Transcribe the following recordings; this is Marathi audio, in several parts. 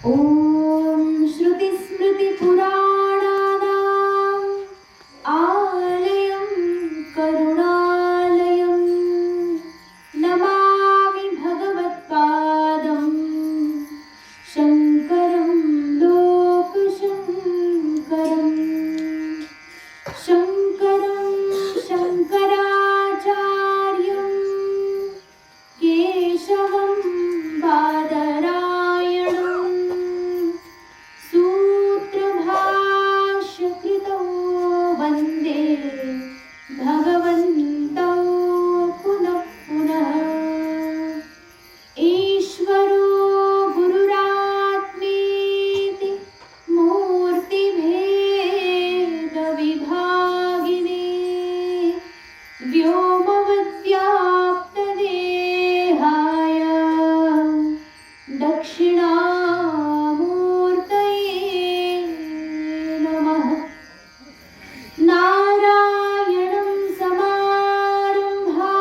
ॐ श्रुतिस्मृतिपुराणानाम् आलयं करुणालयं नमामि भगवत्पादं शङ्करं लोकशङ्करं शङ्करं शङ्कराचार्यं केशवं बादरायणं सूत्रभाष्यकृतौ वन्दे भगवन्तौ पुनः पुनः। ईश्वरो गुरुरात्मेति मूर्तिभेदविभागिने व्योमवद्व्याप्तदेहाय दक्षिणामूर्तये नमः। नारायणं समारम्भां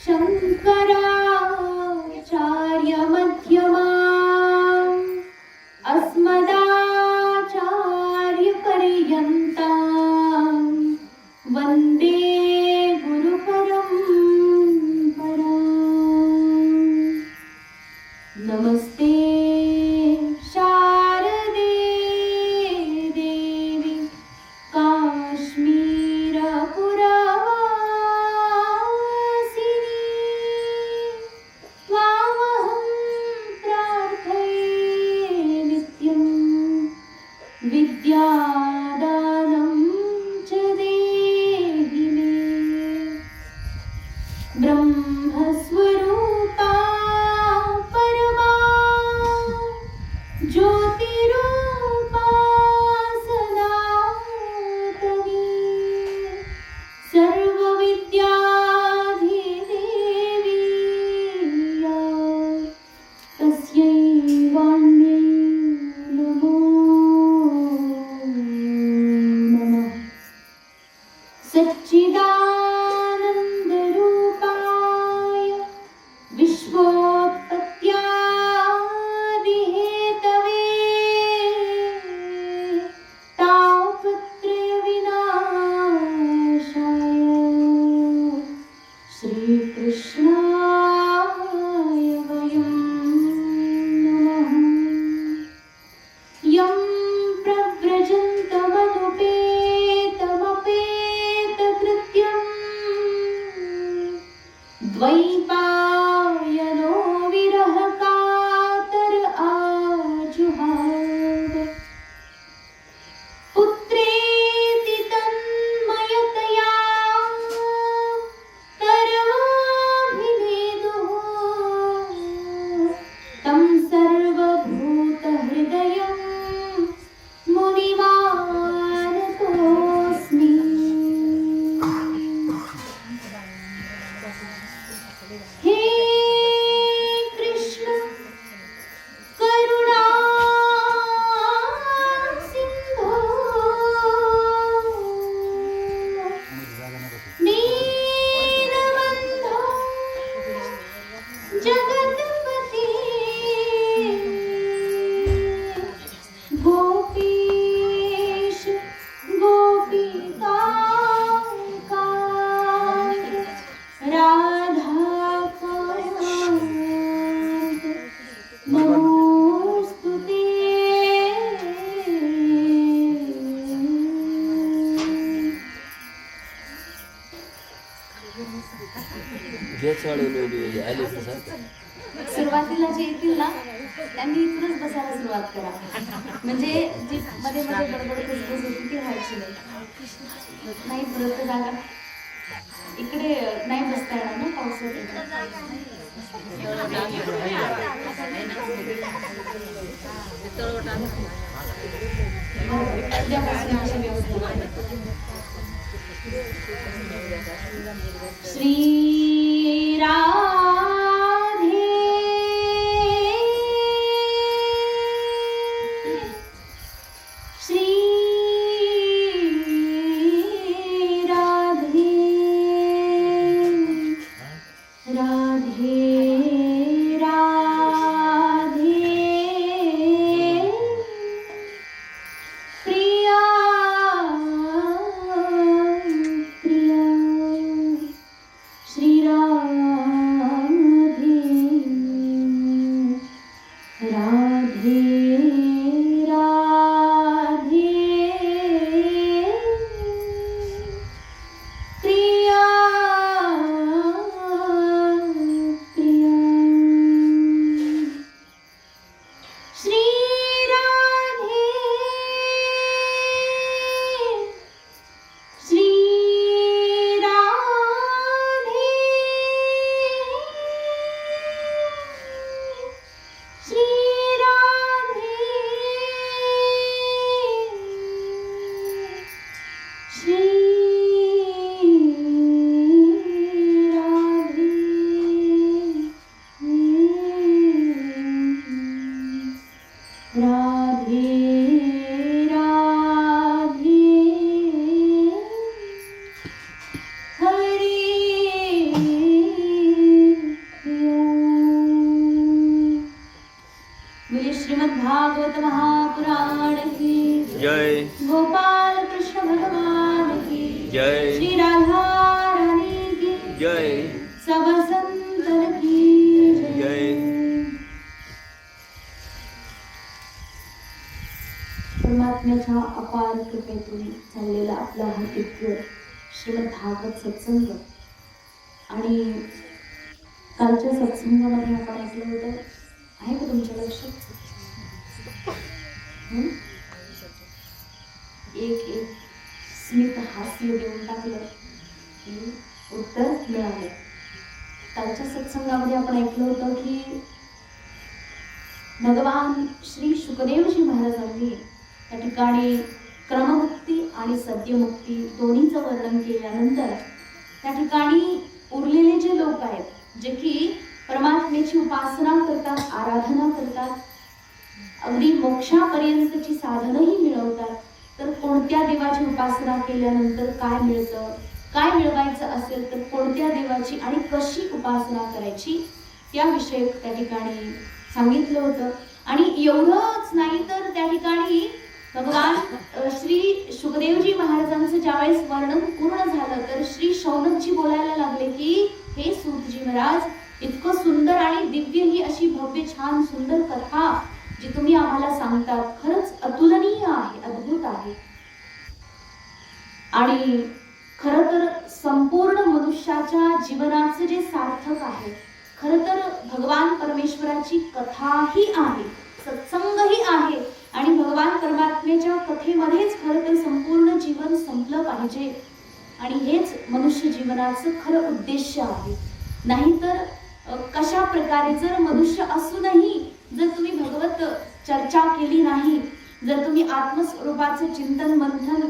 शङ्कराचार्यमध्यमाम् अस्मदाचार्यपर्यन्तां वन्दे गुरुपरम्पराम्। नमस्ते शारदे देवी काश्मीरपुरवासिनी त्वामहं प्रार्थये नित्यं विद्यादानं च देहि मे। ब्रह्मस्वरूपा परमा ज्योतिरूपा सनातनी सर्वविद्याधिदेवी या तस्यै वाण्यै नमो नमः। सच्चिदानन्दरूपाय विश्वोत्पत्त्यादिहेतवे तापत्रयविनाशाय श्रीकृष्णाय वयं नमः। यं प्रव्रजन्तमनुपेतमपेतकृत्यं द्वैपायनो विरहकातर आजुहाव। पुत्रेति तन्मयतया तरवाभिनेदुः तं सर्वभूतहृदयं मुनिमानतोऽस्मि। हे कृष्ण करुणा सिंधो दीनबन्धो जगत्पते गोपीश गोपिकान्त राधाकान्त नमोऽस्तु ते। सुरुवातीला जे येतील ना त्यांनी इथूनच बसायला सुरुवात करा, म्हणजे जी मध्ये मध्ये बडबड कुसबुस होती ती व्हायची नाही. परत जागा इकडे नाही बसता येणार ना पावसात. श्री राधे श्री राधे राधे राधे जय गोपाल कृष्ण भगवान की जय श्री राधा रानी की जय सब संतन की जय परमात्म्याच्या अपार कृपेतून चाललेला आपला हा दिव्य श्रीमद भागवत सत्संग आणि कालच्या सत्संगामध्ये आपण ऐकलं होतं, आहे का तुमच्या लक्षात? एक स्मित हास्य देऊन टाकलं की उत्तर मिळालं. कालच्या सत्संगामध्ये आपण ऐकलं होतं की भगवान श्री शुकदेवजी महाराजांनी त्या ठिकाणी क्रममुक्ती आणि सद्यमुक्ती दोन्हीचं वर्णन केल्यानंतर त्या ठिकाणी उरलेले जे लोक आहेत जे की परमात्म्याची उपासना करतात, आराधना करतात, अगदी मोक्षापर्यंतची साधनही मिळवतात, तर कोणत्या देवाची उपासना केल्यानंतर काय मिळतं, काय मिळवायचं असेल तर कोणत्या देवाची आणि कशी उपासना करायची त्याविषयी त्या ठिकाणी सांगितलं होतं. आणि एवढंच नाही तर त्या ठिकाणी भगवान श्री शुकदेवजी महाराजांचं ज्यावेळेस वर्णन पूर्ण झालं तर श्री शौनकजी बोलायला लागले की हे सूतजी महाराज, इतकं सुंदर आणि दिव्य ही अशी भव्य छान सुंदर कथा जी तुम्ही आम्हाला सांगतात खरंच अतुलनीय आहे, अद्भुत आहे. आणि खरं तर संपूर्ण मनुष्याच्या जीवनाचं जे सार्थक आहे, खरं तर भगवान परमेश्वराची कथाही आहे, सत्संगही आहे आणि भगवान परमात्म्याच्या कथेमध्येच खरं तर संपूर्ण जीवन संपलं पाहिजे आणि हेच मनुष्य जीवनाचं खरं उद्देश आहे. नाहीतर कशा प्रकारे जर मनुष्य असूनही जर तुम्ही भगवत चर्चा केली नाही, जर तुम्ही आत्मस्वरूपाचं चिंतन मंथन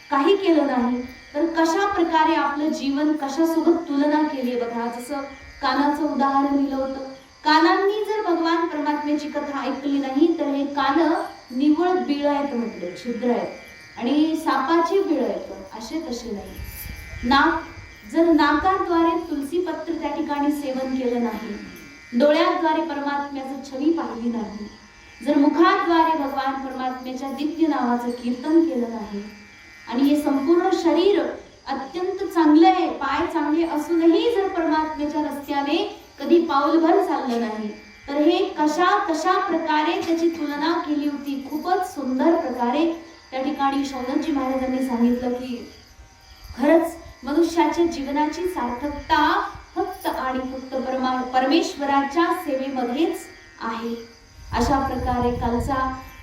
काही केलं नाही, तर कशा प्रकारे आपलं जीवन कशासोबत तुलना केली. बघा, जसं कानाचं उदाहरण दिलं होतं, कानांनी जर भगवान परमात्म्याची कथा ऐकली नाही तर हे कान निव्वळ बिळ आहेत, म्हटलं छिद्र आहेत आणि सापाची बिळ आहेत, असे तसे नाही. नाक, जर नाकाद्वारे तुलसी पत्र त्या ठिकाणी सेवन केलं नाही, डोळ्याद्वारे परमात्म्याचं छवी पाहिली नाही, जर मुखाद्वारे भगवान परमात्म्याच्या दिव्य नावाचं कीर्तन केलं नाही आणि हे संपूर्ण शरीर अत्यंत चांगलं आहे, पाय चांगले असूनही जर परमात्म्याच्या रस्त्याने कधी पाऊलभर चाललं नाही तर हे कशा प्रकारे त्याची तुलना केली होती. खूपच सुंदर प्रकारे त्या ठिकाणी शौनकजी महाराजांनी सांगितलं की खरंच मनुष्याच्या जीवनाची सार्थकता फक्त आणि फक्त परमेश्वराच्या सेवेमध्येच आहे. अशा प्रकारे कालचा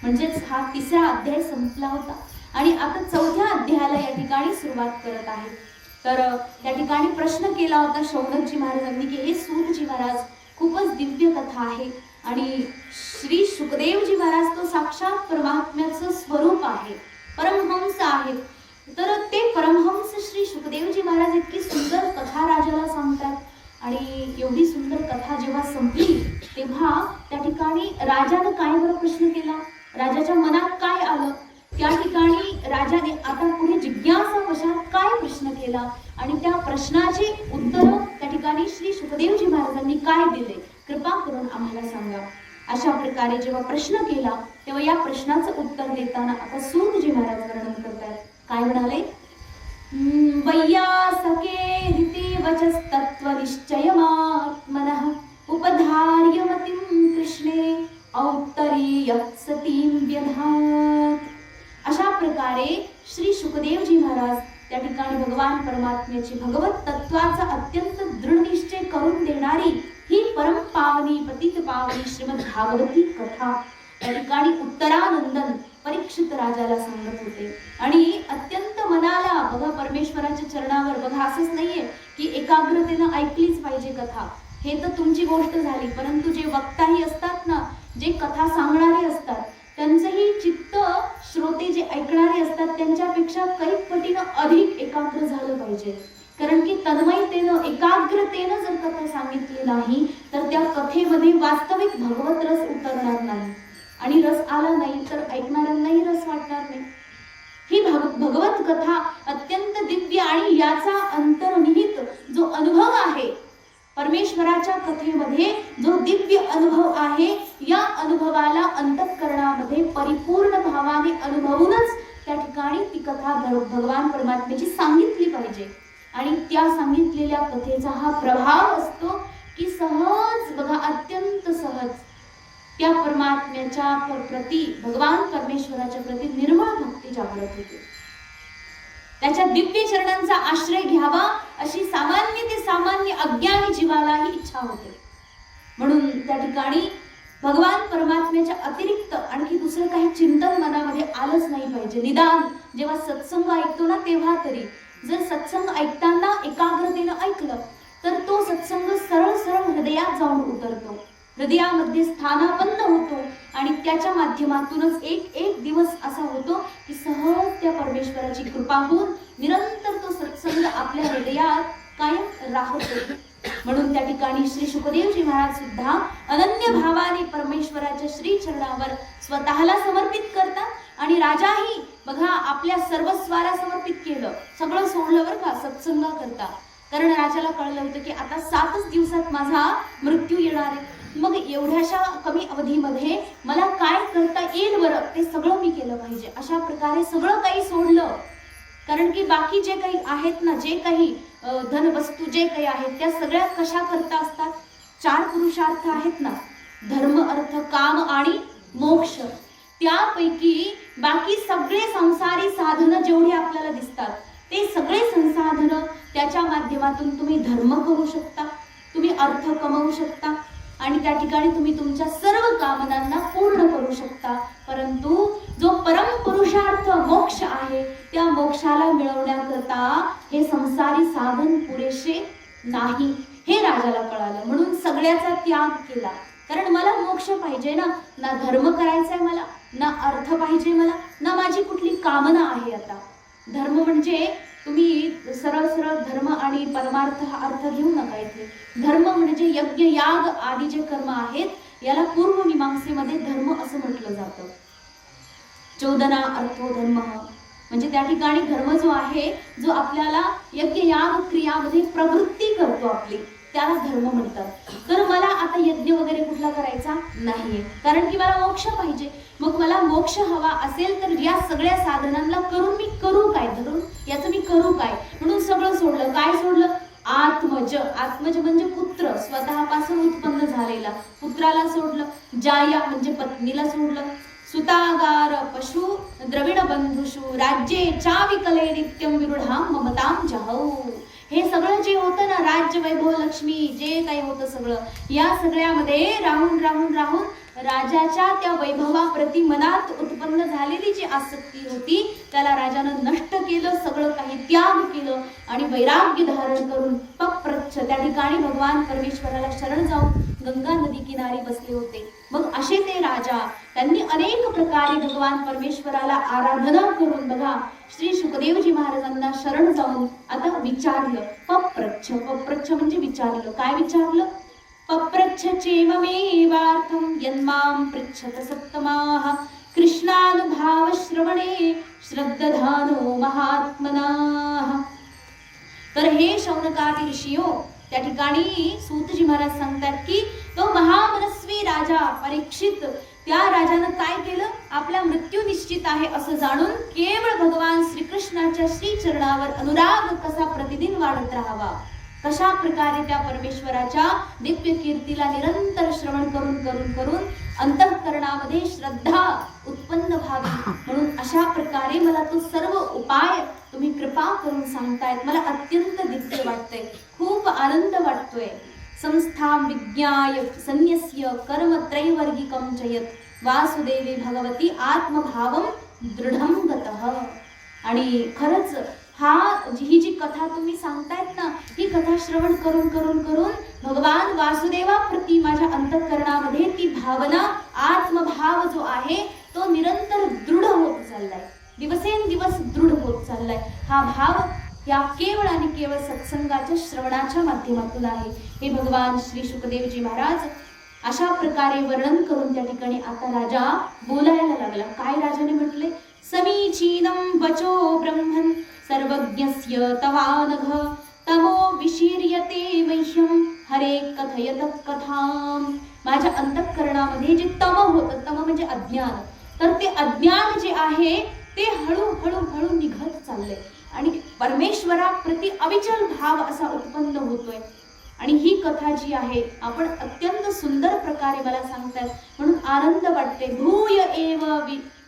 म्हणजेच हा 3रा अध्याय संपला होता आणि आता 4थ्या अध्यायाला या ठिकाणी सुरुवात करत आहे. तर त्या ठिकाणी प्रश्न केला होता शौनकजी महाराजांनी की हे सूतजी महाराज, खूपच दिव्य कथा आहे आणि श्री शुकदेवजी महाराज तो साक्षात परमात्म्याचं स्वरूप आहे, परमहंस आहे, तर ते परमहंस श्री शुकदेवजी महाराज इतकी सुंदर कथा राजाला सांगतात आणि एवढी सुंदर कथा जेव्हा संपली तेव्हा त्या ठिकाणी राजानं काय बरं प्रश्न केला, राजाच्या मनात काय आलं, त्या ठिकाणी राजाने आता पुढे जिज्ञासा वशात काय प्रश्न केला आणि त्या प्रश्नाचे उत्तर त्या ठिकाणी श्री शुकदेवजी महाराजांनी काय दिले, कृपा करून आम्हाला सांगा. अशा प्रकारे जेव्हा प्रश्न केला तेव्हा या प्रश्नाचं उत्तर देताना आता सूतजी महाराज वर्णन करतात. काय म्हणाले, वैयासके रीती वचस्तत्वनिश्चयमात्मनः उपधार्यमतिं कृष्णे औत्तरीयः सतीं व्यधात्. अशा प्रकारे श्री शुकदेवजी महाराज त्या ठिकाणी भगवान परमात्म्याची भगवत तत्वाचा अत्यंत दृढ निश्चय करून देणारी ही परम पावनी पतित पावनी श्रीमद भागवती कथा त्या ठिकाणी उत्तरानंदन परीक्षित राजाला सांगत होते आणि अत्यंत मनाला बघा परमेश्वराच्या चरणावर बघा, असंच नाहीये की एकाग्रतेनं ऐकलीच पाहिजे कथा, हे तर तुमची गोष्ट झाली, परंतु जे वक्ताही असतात ना, जे कथा सांगणारे असतात त्यांचंही चित्त श्रोते जे ऐकणारे असतात त्यांच्यापेक्षा कैक पटीनं अधिक एकाग्र झालं पाहिजे. कारण की तन्मयतेनं एकाग्रतेनं जर कथा सांगितली नाही तर त्या कथेमध्ये वास्तविक भगवत रस उतरणार नाही आणि रस आला नाही तर ऐकणाऱ्यांनाही रस वाटणार नाही. ही भगवत कथा अत्यंत दिव्य आणि याचा अंतर्निहित जो अनुभव आहे परमेश्वराच्या कथेमध्ये जो दिव्य अनुभव आहे, या अनुभवाला अंतःकरणामध्ये परिपूर्ण भावाने अनुभवूनच त्या ठिकाणी ती कथा भगवान परमात्म्याची सांगितली पाहिजे. आणि त्या सांगितलेल्या कथेचा हा प्रभाव असतो की सहज बघा, अत्यंत सहज त्या परमात्म्याच्या प्रती, भगवान परमेश्वराच्या प्रती निर्मळ भक्ती जागृत होते. त्याच्या दिव्य चरणांचा आश्रय घ्यावा अशी सामान्य ते सामान्य अज्ञानी जीवालाही इच्छा होते. म्हणून त्या ठिकाणी भगवान परमात्म्याच्या अतिरिक्त आणखी दुसरं काही चिंतन मनामध्ये आलंच नाही पाहिजे. निदान जेव्हा सत्संग ऐकतो ना, तेव्हा तरी जर सत्संग ऐकताना एकाग्रतेनं ऐकलं तर तो सत्संग सरळ सरळ हृदयात जाऊन उतरतो, हृदयामध्ये स्थानापन्न होतो आणि त्याच्या माध्यमातूनच एक एक दिवस असा होतो की सहज त्या परमेश्वराची कृपा होऊन निरंतर तो सत्संग आपल्या हृदयात कायम राहतो. म्हणून त्या ठिकाणी श्री शुकदेवजी महाराज सुद्धा अनन्य भावाने परमेश्वराच्या श्री चरणावर स्वतःला समर्पित करतात आणि राजाही बघा आपल्या सर्वस्वाला समर्पित केलं, सगळं सोडलं बरं का सत्संगा करता. कारण राजाला कळलं होतं की आता 7च दिवसात माझा मृत्यू येणार आहे. मग एवढ्याशा कमी अवधीमध्ये मला काय करता येईल बरं, ते सगळं मी केलं पाहिजे. अशा प्रकारे सगळं काही सोडलं. कारण की बाकी जे काही आहेत ना, जे काही धन वस्तू जे काही आहेत त्या सगळ्या कशा करता असतात? 4 पुरुषार्थ आहेत ना, धर्म अर्थ काम आणि मोक्ष. त्यापैकी बाकी सगळे संसारी साधनं जेवढी आपल्याला दिसतात ते सगळे संसाधनं त्याच्या माध्यमातून तुम्ही धर्म करू शकता, तुम्ही अर्थ कमवू शकता आणि त्या ठिकाणी तुम्ही तुमच्या सर्व कामनांना पूर्ण करू शकता. परंतु जो परम पुरुषार्थ मोक्ष आहे, त्या मोक्षाला मिळवण्याकरता हे संसारी साधन पुरेसे नाही, हे राजाला कळालं. म्हणून सगळ्याचा त्याग केला. कारण मला मोक्ष पाहिजे ना, ना धर्म करायचा आहे मला, ना अर्थ पाहिजे मला, ना माझी कुठली कामना आहे. आता धर्म म्हणजे तुम्ही सरळ सरळ धर्म आणि परमार्थ हा अर्थ घेऊ नका. इथे धर्म म्हणजे यज्ञ याग आदी जे कर्म आहेत, याला पूर्व मीमांसेमध्ये धर्म असं म्हटलं जातं. 14 अर्थो धर्म, म्हणजे त्या ठिकाणी धर्म जो आहे, जो आपल्याला यज्ञ याग क्रियामध्ये प्रवृत्ती करतो आपली, त्याला धर्म म्हणतात. तर मला आता यज्ञ वगैरे कुठला करायचा नाहीये, कारण की मला मोक्ष पाहिजे. मग मला मोक्ष हवा असेल तर या सगळ्या साधनांना करून मी करू काय, धरून याचं मी करू काय, म्हणून सगळं सोडलं. काय सोडलं? आत्मज. आत्मज म्हणजे पुत्र, स्वतःपासून उत्पन्न झालेला पुत्राला सोडलं. जाया म्हणजे पत्नीला सोडलं. सुतागार पशु द्रविड बंधुषु राज्ये चाविकले नित्यम विरुढां ममतां जहौ. हे सगळं जे होतं ना, राज्य वैभव लक्ष्मी जे काही होतं सगळं, या सगळ्यामध्ये राहून राहून राहून राजाच्या त्या वैभवाप्रती मनात उत्पन्न झालेली जी आसक्ती होती त्याला राजानं नष्ट केलं, सगळं काही त्याग केलं आणि वैराग्य धारण करून पप्रच्छ त्या ठिकाणी भगवान परमेश्वराला शरण जाऊन गंगा नदी किनारी बसले होते. मग असे ते राजा, त्यांनी अनेक प्रकारे भगवान परमेश्वराला आराधना करून बघा श्री शुकदेवजी महाराजांना शरण जाऊन आता विचारलं. पप्रच्छ, पप्रच्छ म्हणजे विचारलं. काय विचारलं? पप्रच्छ चेममेवार्थं यन्मां पृच्छत सत्तमाः कृष्णानुभाव श्रवणे श्रद्धानो महात्मनाः. तर हे शौनकादी ऋषियो, त्या ठिकाणी सूतजी महाराज सांगतात की तो महामनस्वी राजा परीक्षित, त्या राजानं काय केलं? आपला मृत्यू निश्चित आहे असं जाणून केवळ भगवान श्रीकृष्णाच्या श्री चरणावर अनुराग कसा प्रतिदिन वाढत राहावा, कशा प्रकारे त्या परमेश्वराच्या दिव्य कीर्तीला निरंतर श्रवण करून करून करून अंतःकरणामध्ये श्रद्धा उत्पन्न व्हावी, म्हणून अशा प्रकारे मला तो सर्व उपाय तुम्ही कृपा करून सांगतायत. मला अत्यंत दिव्य वाटतंय, खूप आनंद वाटतोय. संस्थां विज्ञाय संन्यस्य कर्म त्रैवर्गिकं चयत वासुदेवी भगवती आत्मभावं दृढं गतः. आणि खरंच ही जी कथा तुम्ही सांगतायत ना, ही कथा श्रवण करून करून करून भगवान वासुदेवाप्रती माझ्या अंतःकरणामध्ये ती भावना, आत्मभाव जो आहे तो निरंतर दृढ होत चाललाय, दिवसेंदिवस दृढ होत चाललाय. हा भाव या केवळ आणि केवळ सत्संगाच्या श्रवणाच्या माध्यमातून आहे. हे भगवान श्री शुकदेवजी महाराज अशा प्रकारे वर्णन करून त्या ठिकाणी आता राजा बोलायला लागला. काय राजाने म्हटले? समीचीनं वचो ब्रह्मन् सर्वज्ञस्य तवानघ तमो विशीर्यते मह्यं अंतःकरे कथयत कथाम. माझ्या अंतःकरणामध्ये जे तम होतं, तम म्हणजे अज्ञान, तर ते अज्ञान जे आहे ते हळूहळू निघत चाललंय आणि परमेश्वराप्रती अविचल भाव असा उत्पन्न होतोय. आणि ही कथा जी आहे आपण अत्यंत सुंदर प्रकारे मला सांगतायत म्हणून आनंद वाटते. भूय एव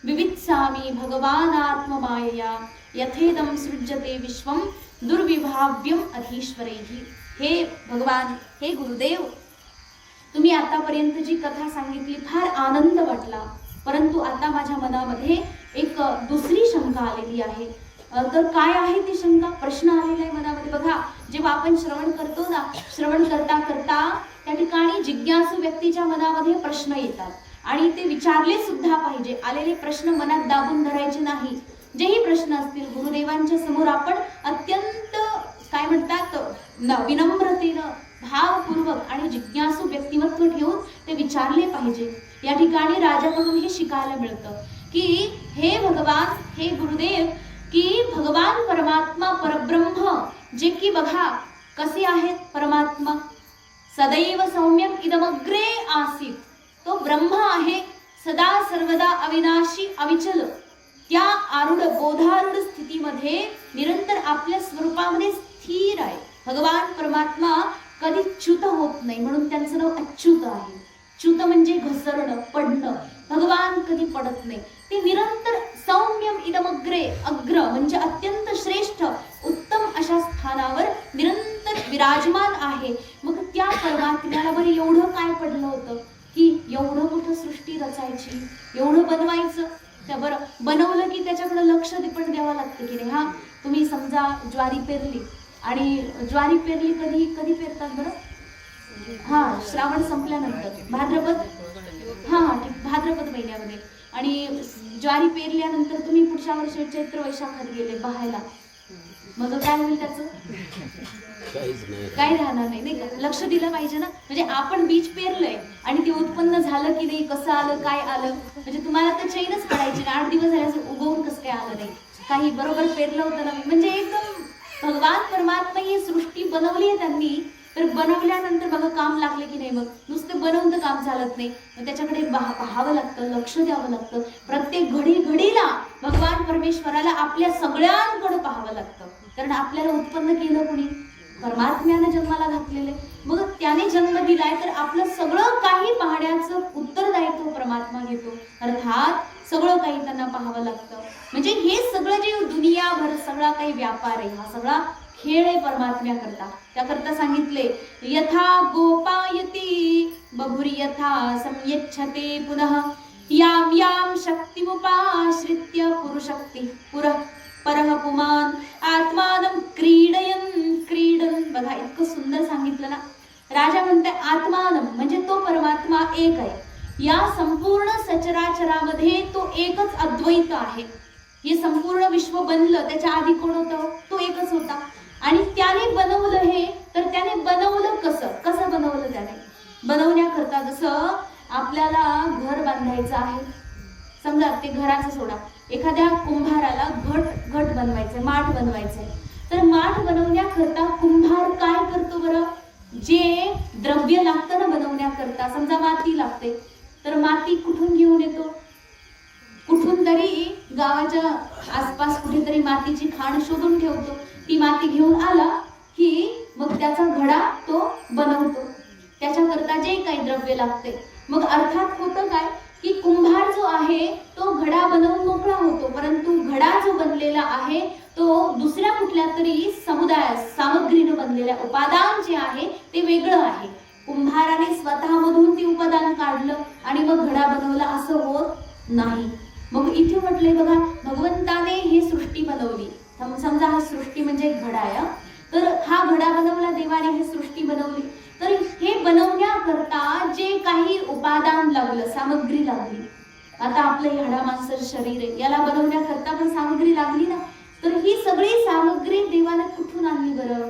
विवित्सामी भगवानात्ममायया यथेदम सृज्यते विश्वम दुर्विभाव्यम अधीश्वरैः. हे भगवान, हे गुरुदेव, तुम्ही आतापर्यंत जी कथा सांगितली फार आनंद वाटला, परंतु आता माझ्या मनामध्ये एक दुसरी शंका आलेली आहे. तर काय आहे ती शंका? प्रश्न आलेला आहे मनामध्ये. बघा, जेव्हा आपण श्रवण करतो ना, श्रवण करता करता त्या ठिकाणी जिज्ञासू व्यक्तीच्या मनामध्ये प्रश्न येतात आणि ते विचारले सुद्धा पाहिजे. आलेले प्रश्न मनात दाबून धरायचे नाही. जेही प्रश्न असतील गुरुदेवांच्या समोर आपण अत्यंत काय म्हणतात विनम्रतेनं, भावपूर्वक आणि जिज्ञासू व्यक्तिमत्व ठेवून ते विचारले पाहिजे. या ठिकाणी राजाकडून हे शिकायला मिळतं की हे भगवान, हे गुरुदेव, की भगवान परमात्मा परब्रह्म जे की बघा कसे आहेत परमात्मा, सदैव सौम्यम इदमग्रे आसीत. तो ब्रह्म आहे, सदा सर्वदा अविनाशी अविचल. त्या आरूढ बोधारूढ स्थितीमध्ये निरंतर आपल्या स्वरूपामध्ये स्थिर आहे. भगवान परमात्मा कधी च्युत होत नाही म्हणून त्यांचं नाव अच्युत आहे. च्युत म्हणजे घसरणं, पडणं. भगवान कधी पडत नाही. ते निरंतर सौम्यम इदमग्रे, अग्र म्हणजे अत्यंत श्रेष्ठ उत्तम अशा स्थानावर निरंतर विराजमान आहे. मग त्या परमात्म्याला बरं एवढं काय पडलं होतं की एवढं मोठं सृष्टी रचायची, एवढं बनवायचं. त्या बरं बनवलं की त्याच्याकडे लक्ष पण द्यावं लागतं की नाही. हा, तुम्ही समजा ज्वारी पेरली आणि ज्वारी पेरली कधी कधी पेरतात बरं? हा, श्रावण संपल्यानंतर, भाद्रपद, हा ठीक, भाद्रपद महिन्यामध्ये. आणि ज्वारी पेरल्यानंतर तुम्ही पुढच्या वर्षी चैत्र वैशाखात गेले पाहायला, मग काय होईल त्याचं? काही राहणार नाही, नाही का? लक्ष दिलं पाहिजे ना. म्हणजे आपण बीज पेरलंय आणि ते उत्पन्न झालं की नाही, कसं आलं, काय आलं, म्हणजे तुम्हाला तर चैनच पडायची ना. 8 दिवस झाले असं उगवून कसं काय आलं नाही, काही बरोबर पेरलं होतं ना. म्हणजे एकदम भगवान परमात्मा ही सृष्टी बनवली आहे त्यांनी, तर बनवल्यानंतर बघा काम लागले की नाही. मग नुसतं बनवून तर काम चालत नाही, मग त्याच्याकडे पाहावं लागतं, लक्ष द्यावं लागतं. प्रत्येक घडीला भगवान परमेश्वराला आपल्या सगळ्यांकडे पाहावं लागतं. कारण आपल्याला उत्पन्न केलं कोणी? परमात्म्याने जन्माला घातलेले. मग त्याने जन्म दिलाय तर आपलं सगळं काही पाहण्याचं उत्तरदायित्व परमात्मा घेतो. अर्थात सगळं काही त्यांना पाहावं लागतं. म्हणजे हे सगळं जे दुनियाभर सगळा काही व्यापार आहे, हा सगळा खेळ आहे परमात्म्या करता. त्याकरता सांगितले यथा गोपायती बभुरी यथा संयच्छते पुनः याम याम शक्तिमुपाश्रित्य पुरुशक्ती परः पुमान आत्मानं क्रीडन. बघा इतकं सुंदर सांगितलं ना. राजा म्हणते आत्मानं म्हणजे तो परमात्मा एक आहे. या संपूर्ण सचराचरामध्ये तो एकच अद्वैत आहे. हे संपूर्ण विश्व बनलं त्याच्या आधी कोण होतं? तो एकच होता. आणि त्याने बनवलं हे, तर त्याने बनवलं कसं बनवलं? त्याने बनवण्याकरता जसं आपल्याला घर बांधायचं आहे, समजा ते घराचं सोडा, एखाद्या कुंभाराला घट बनवायचंय, माठ बनवायचंय, तर माठ बनवण्याकरता कुंभार काय करतो बरं? जे द्रव्य लागतं ना बनवण्याकरता, समजा माती लागते, तर माती कुठून घेऊन येतो? कुठून तरी गावाच्या आसपास कुठेतरी मातीची खाण शोधून ठेवतो. ती माती घेऊन आला की मग त्याचा घडा तो बनवतो. त्याच्याकरता जे काही द्रव्य लागते. मग अर्थात होतं काय की कुंभार जो आहे तो घडा बनवून मोकळा होतो, परंतु घडा जो बनलेला आहे तो दुसऱ्या कुठल्या तरी सामग्रीनं बनलेल्या उपादान जे आहे ते वेगळं आहे. कुंभाराने स्वतःमधून ते उपादान काढलं आणि मग घडा बनवला असं होत नाही. मग इथे म्हटलंय बघा, भगवंताने ही सृष्टी बनवली. समजा हा सृष्टी म्हणजे घडा आहे, तर हा घडा बनवला देवाने, ही सृष्टी बनवली. तर हे बनवण्याकरता जे काही उपादान लागलं, सामग्री लागली, आता आपलं हे हाडामांसल शरीर आहे, याला बनवण्याकरता पण सामग्री लागली ना. तर ही सगळी सामग्री देवाने कुठून आणली बरं?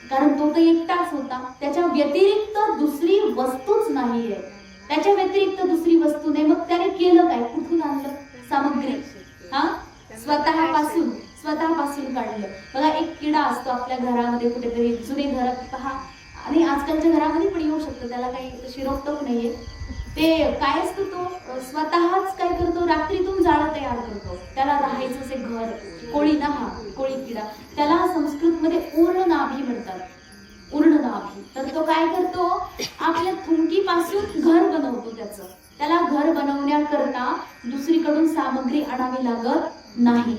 कारण तो तर एकटाच होता, त्याच्या व्यतिरिक्त दुसरी वस्तूच नाहीये. त्याच्या व्यतिरिक्त दुसरी वस्तू नाही. मग त्याने केलं काय? कुठून आणलं सामग्री? हा, स्वतःपासून काढलं. बघा एक किडा असतो आपल्या घरामध्ये, कुठेतरी जुने घर पहा, आणि आजकालच्या घरामध्ये पण येऊ शकतं, त्याला काही तशी रोकटोक नाहीये. ते काय असतं, तो स्वतःच काय करतो, रात्रीतून जाळं तयार करतो, त्याला राहायचं असे घर. कोळी ना, हा कोळी किडा, त्याला संस्कृतमध्ये ऊर्णनाभी म्हणतात, ऊर्णनाभी. तर तो काय करतो, आपल्या थुंकीपासून घर बनवतो. त्याला घर बनवण्याकरता दुसरीकडून सामग्री आणावी लागत नाही.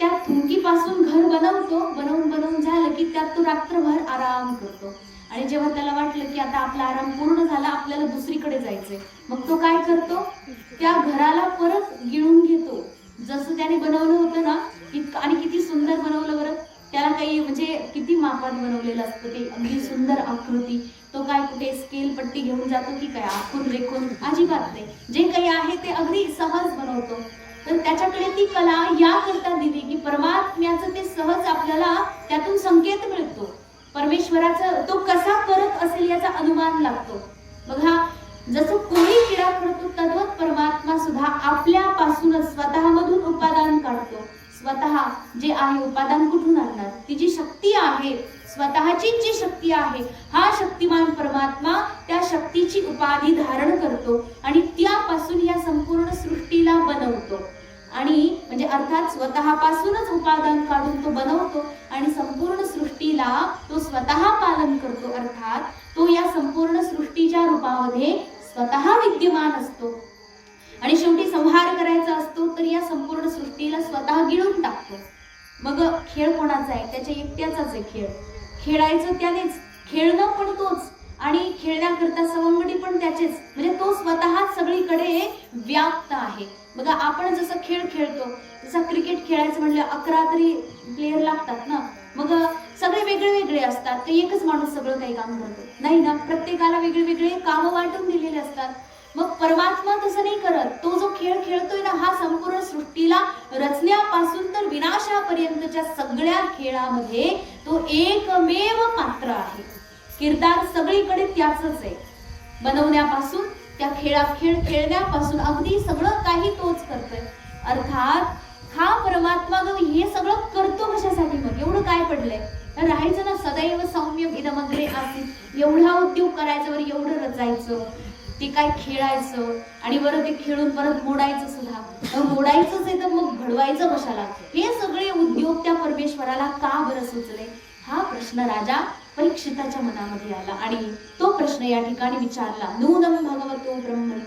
त्या थुंकीपासून घर बनवतो. बनवून झालं की त्यात तो रात्रभर आराम करतो. आणि जेव्हा त्याला वाटलं की आता आपला आराम पूर्ण झाला, आपल्याला दुसरीकडे जायचंय, मग तो काय करतो, त्या घराला परत गिळून घेतो. जसं त्याने बनवलं होतं ना, आणि किती सुंदर बनवलं बरं. त्याला काही म्हणजे किती मापात बनवलेलं असतं ते, अगदी सुंदर आकृती. तो काय कुठे स्केल पट्टी घेऊन जातो की काय आखून रेखून, अजिबात नाही. जे काही आहे ते अगदी सहज बनवतो. तर त्याच्याकडे ती कला या करता दिली की परमात्म्याचं ते सहज आपल्याला त्यातून संकेत मिळतो. परमेश्वराचा तो कसा करत असेल याचा अनुमान लागतो. बघा, जसं कोणी किडा करतो तद्वत परमात्मा सुद्धा आपल्यापासूनच स्वतःमधून उपादान काढतो. स्वतः जे आहे उपादान कुठून आणणार, ती जी शक्ती आहे, स्वतःची जी शक्ती आहे, हा शक्तिमान परमात्मा त्या शक्तीची उपाधी धारण करतो आणि त्यापासून या संपूर्ण सृष्टीला बनवतो. आणि म्हणजे अर्थात स्वतःपासूनच उपादान काढून तो बनवतो आणि संपूर्ण सृष्टीला तो स्वतः पालन करतो. अर्थात तो या संपूर्ण सृष्टीच्या रूपामध्ये स्वतः विद्यमान असतो. आणि शेवटी संहार करायचा असतो तर या संपूर्ण सृष्टीला स्वतः गिळून टाकतो. मग खेळ कोणाचा आहे, त्याच्या एकट्याचाच आहे खेळ. खेळायचं त्यानेच, खेळणं पण तोच, आणि खेळण्याकरता सवंगडी पण त्याचेच. म्हणजे तो स्वतः सगळीकडे व्याप्त आहे. बघा, आपण जसं खेळ खेळतो, जसं क्रिकेट खेळायचं म्हणलं 11 तरी प्लेयर लागतात ना. मग सगळे वेगळे वेगळे असतात, ते एकच माणूस सगळं काही काम करतो नाही ना. प्रत्येकाला वेगळे वेगळे कामं वाटून दिलेले असतात. मग परमात्मा तसं नाही करत. तो जो खेळ खेळतोय ना, हा संपूर्ण सृष्टीला रचण्यापासून तर विनाशापर्यंतच्या सगळ्या खेळामध्ये तो एकमेव पात्र आहे. किरदार सगळीकडे त्याचंच आहे. बनवण्यापासून त्या खेळ खेळण्यापासून अगदी सगळं काही तोच करतोय. अर्थात हा परमात्मा जो हे सगळं करतो कशासाठी, मग एवढं काय पडलंय, राहायचं ना सदैव सौम्यम इदमग्रे आसीत. एवढा उद्योग करायचं, वर एवढं रचायचं, ते काय खेळायचं आणि बरं ते खेळून परत मोडायचं सुद्धा. मोडायचंच आहे तर मग घडवायचं कशाला. हे सगळे उद्योग त्या परमेश्वराला का बरं सुचले, हा प्रश्न राजा परीक्षिताच्या मनामध्ये आला. आणि तो प्रश्न या ठिकाणी विचारला, नूनम भगवतो ब्रह्मणी.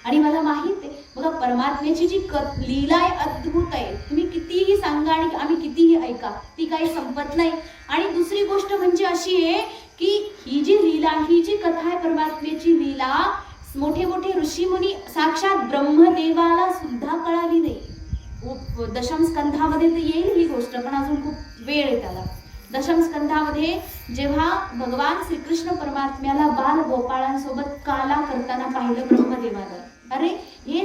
आणि मला माहित आहे, बघा, परमात्म्याची जी लीला आहे अद्भुत आहे. तुम्ही कितीही सांगा आणि आम्ही कितीही ऐका, ती काही संपत नाही. आणि दुसरी गोष्ट म्हणजे अशी आहे की ही जी लीला, ही जी कथा आहे परमात्म्याची लीला, मोठे मोठे ऋषीमुनी साक्षात ब्रह्मदेवाला सुद्धा कळाली नाही. दशम स्कंधामध्ये तर येईल ही गोष्ट, पण अजून खूप वेळ आहे त्याला. दशम स्कंधामध्ये जेव्हा भगवान श्रीकृष्ण परमात्म्याला बाल गोपाळांसोबत काला करताना पाहिलं ब्रह्मदेवानं, अरे हे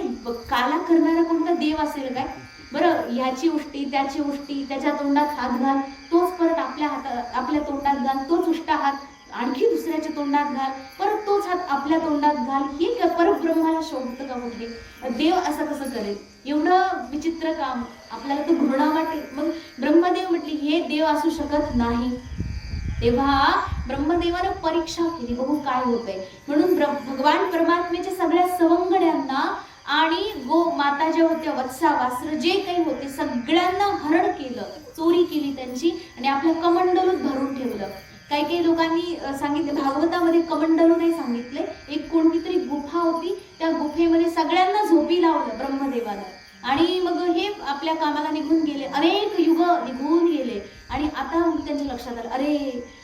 काला करणारा कोणता देव असेल काय बरं, ह्याची उष्टी त्याची उष्टी, त्याच्या तोंडात हात घाल, तोच परत आपल्या तोंडात घाल, तोच उष्टा हात आणखी दुसऱ्याच्या तोंडात घाल, परत तोच हात आपल्या तोंडात घाल. हे परत ब्रह्माला शोभतं का कुठे, देव असं कसं करेल, एवढं विचित्र काम, आपल्याला तो घृणा वाटेल. मग ब्रह्मदेव म्हटली हे देव असू शकत नाही. तेव्हा ब्रह्मदेवानं परीक्षा केली, बघू काय होतंय. म्हणून भगवान परमात्म्याच्या सगळ्या सवंगड्यांना आणि गो माता ज्या होत्या, वत्सा वासर जे काही होते, सगळ्यांना हरण केलं, चोरी केली त्यांची आणि आपल्या कमंडलूत भरून ठेवलं. काही काही लोकांनी सांगितले, भागवतामध्ये कमंडलू नाही सांगितले, एक कोणती तरी गुफा होती, त्या गुफेमध्ये सगळ्यांना झोपी लावलं ब्रह्मदेवानं. आणि मग हे आपल्या कामाला निघून गेले, अनेक युग निघून गेले. आणि आता त्यांच्या लक्षात आलं, अरे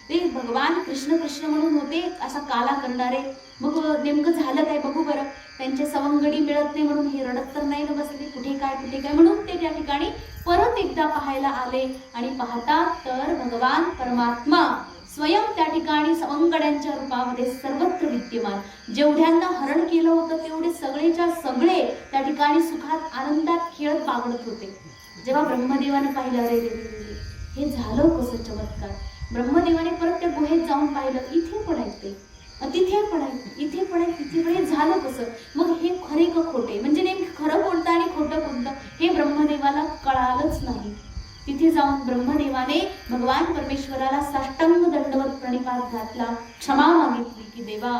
ते भगवान कृष्ण कृष्ण म्हणून होते, असा काला करणारे. मग नेमकं झालं काय बघू बरं. त्यांचे सवंगडी मिळत नाही म्हणून हे रडत तर नाही ना बसले, कुठे काय म्हणून ते त्या ठिकाणी परत एकदा पाहायला आले. आणि पाहतात तर भगवान परमात्मा स्वयं त्या ठिकाणी सवंगड्यांच्या रूपामध्ये सर्वत्र विद्यमान. जेवढ्यांना हरण केलं होतं तेवढे सगळेच्या सगळे त्या ठिकाणी सुखात आनंदात खेळत बागडत होते. जेव्हा ब्रह्मदेवाने पाहिलं, अरे हे झालं कसं चमत्कार. ब्रह्मदेवाने परत त्या गुहेत जाऊन पाहिलं, इथे पण आहेत ते, तिथे पण आहेत, इथे पण आहेत, तिथे पण आहेत, झालं कसं. मग हे खरे का खोटे, म्हणजे नेमकं खरं कोणतं आणि खोटं कोणतं हे ब्रह्मदेवाला कळालंच नाही. तिथे जाऊन ब्रह्मदेवाने भगवान परमेश्वराला साष्टांग दंडवत प्रणिपात हातात घातला, क्षमा मागितली की देवा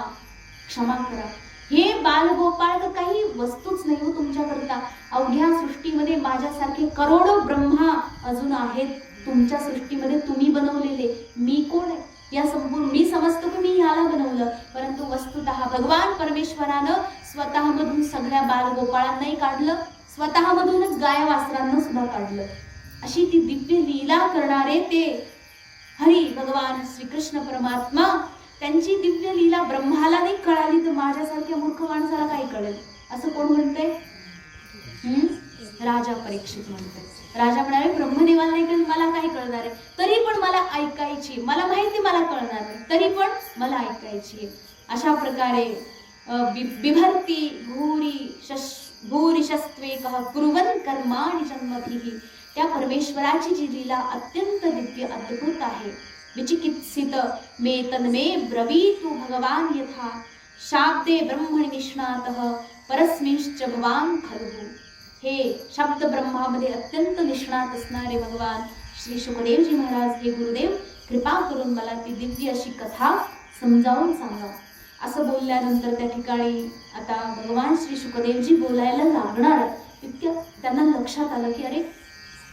क्षमा करा. हे बालगोपाळ तर काही वस्तूच नाही हो तुमच्याकरता. अवघ्या सृष्टीमध्ये माझ्यासारखे करोडो ब्रह्मा अजून आहेत. तुमच्या सृष्टीमध्ये तुम्ही बनवलेले मी कोण आहे? या संपूर्ण मी समजतो की मी ह्याला बनवलं, परंतु वस्तुतः भगवान परमेश्वरानं स्वतःमधून सगळ्या बालगोपाळांनाही काढलं, स्वतःमधूनच गाय वासरांना सुद्धा काढलं. अशी ती दिव्य लीला करणारे ते हरी भगवान श्रीकृष्ण परमात्मा. त्यांची दिव्य लीला ब्रह्माला नाही कळाली तर माझ्यासारख्या मूर्ख माणसाला काय कळेल? असं कोण म्हणतंय? राजा परीक्षित म्हणतोय. राजा म्हणाले ब्रह्मदेवाला नाही कळलं, मला काय कळणार आहे? तरी पण मला ऐकायची, मला माहिती मला कळणार नाही, तरी पण मला ऐकायची. अशा प्रकारे बिभर्ती भूरिशस्त्वेकः कुर्वन् कर्माणि जन्मभिः. त्या परमेश्वराची जी लीला अत्यंत दिव्य अद्भुत आहे. विचिकित्सित मे तन्मे ब्रवीतु भगवान यथा शाब्दे ब्रह्मणि निष्णातः परस्मिंश्च भगवान खलु. हे शब्द ब्रह्मामध्ये अत्यंत निष्णात असणारे भगवान श्री शुकदेवजी महाराज, हे गुरुदेव कृपा करून मला ती दिव्य अशी कथा समजावून सांगा. असं बोलल्यानंतर त्या ठिकाणी आता भगवान श्री शुकदेवजी बोलायला लागणार. इतक्या त्यांना लक्षात आलं की अरे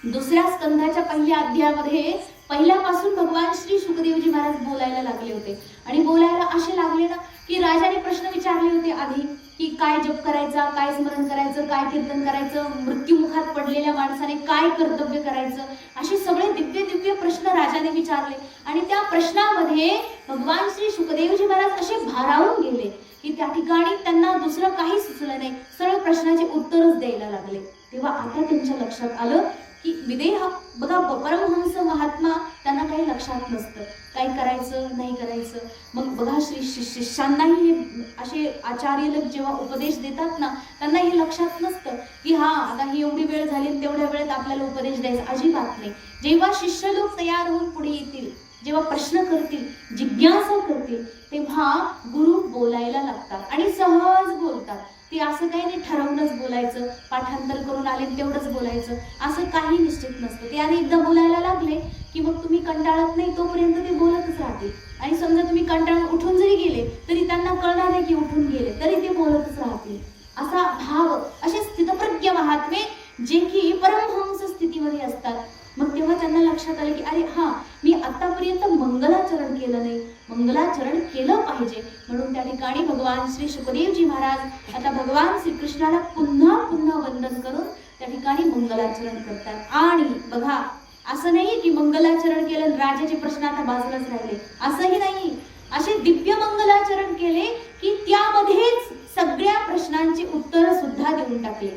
दुसऱ्या स्कंधाच्या पहिल्या अध्यायामध्ये पहिल्यापासून भगवान श्री शुकदेवजी महाराज बोलायला लागले होते. आणि बोलायला असे लागले ना की राजाने प्रश्न विचारले होते आधी की काय जप करायचा, काय स्मरण करायचं, काय कीर्तन करायचं, मृत्यूमुखात पडलेल्या माणसाने काय कर्तव्य करायचं, असे सगळे दिव्य दिव्य प्रश्न राजाने विचारले. आणि त्या प्रश्नामध्ये भगवान श्री शुकदेवजी महाराज असे भारावून गेले की त्या ठिकाणी त्यांना दुसरं काही सुचलं नाही, सरळ प्रश्नाचे उत्तरच द्यायला लागले. तेव्हा आता त्यांच्या लक्षात आलं की विदेह बघा परमहंस महात्मा त्यांना काही लक्षात नसतं काय करायचं नाही करायचं. मग बघा श्री शिष्यांनाही हे असे आचार्य लोक जेव्हा उपदेश देतात ना त्यांना हे लक्षात नसतं की हा आता ही एवढी वेळ झाली तेवढ्या वेळेत आपल्याला उपदेश द्यायचा, अजिबात नाही. जेव्हा शिष्य लोक तयार होऊन पुढे येतील, जेव्हा प्रश्न करतील, जिज्ञासा करतील, तेव्हा गुरु बोलायला लागतात आणि सहज बोलतात. ते असं काही नाही ठरवूनच बोलायचं, पाठांतर करून आले तेवढंच बोलायचं, असं काही निश्चित नसतं. ते आणि एकदा बोलायला लागले की मग तुम्ही कंटाळत नाही तोपर्यंत ते बोलतच राहतील. आणि समजा तुम्ही कंटाळून उठून जरी गेले तरी त्यांना कळणार नाही की उठून गेले, तरी ते बोलतच राहतील. असा भाव, असे स्थितप्रज्ञ महात्मे जे की परमहंस स्थितीमध्ये असतात. मग तेव्हा त्यांना लक्षात आलं की अरे हा मी आतापर्यंत मंगलाचरण केलं नाही, मंगलाचरण केलं पाहिजे. म्हणून त्या ठिकाणी भगवान श्री शुकदेवजी महाराज आता भगवान श्रीकृष्णाला पुन्हा पुन्हा वंदन करून त्या ठिकाणी मंगलाचरण करतात. आणि बघा असं नाही की मंगलाचरण केलं राजाचे प्रश्न आता बाजूलाच राहिले, असंही नाही. असे दिव्य मंगलाचरण केले की त्यामध्येच सगळ्या प्रश्नांची उत्तर सुद्धा देऊन टाकले.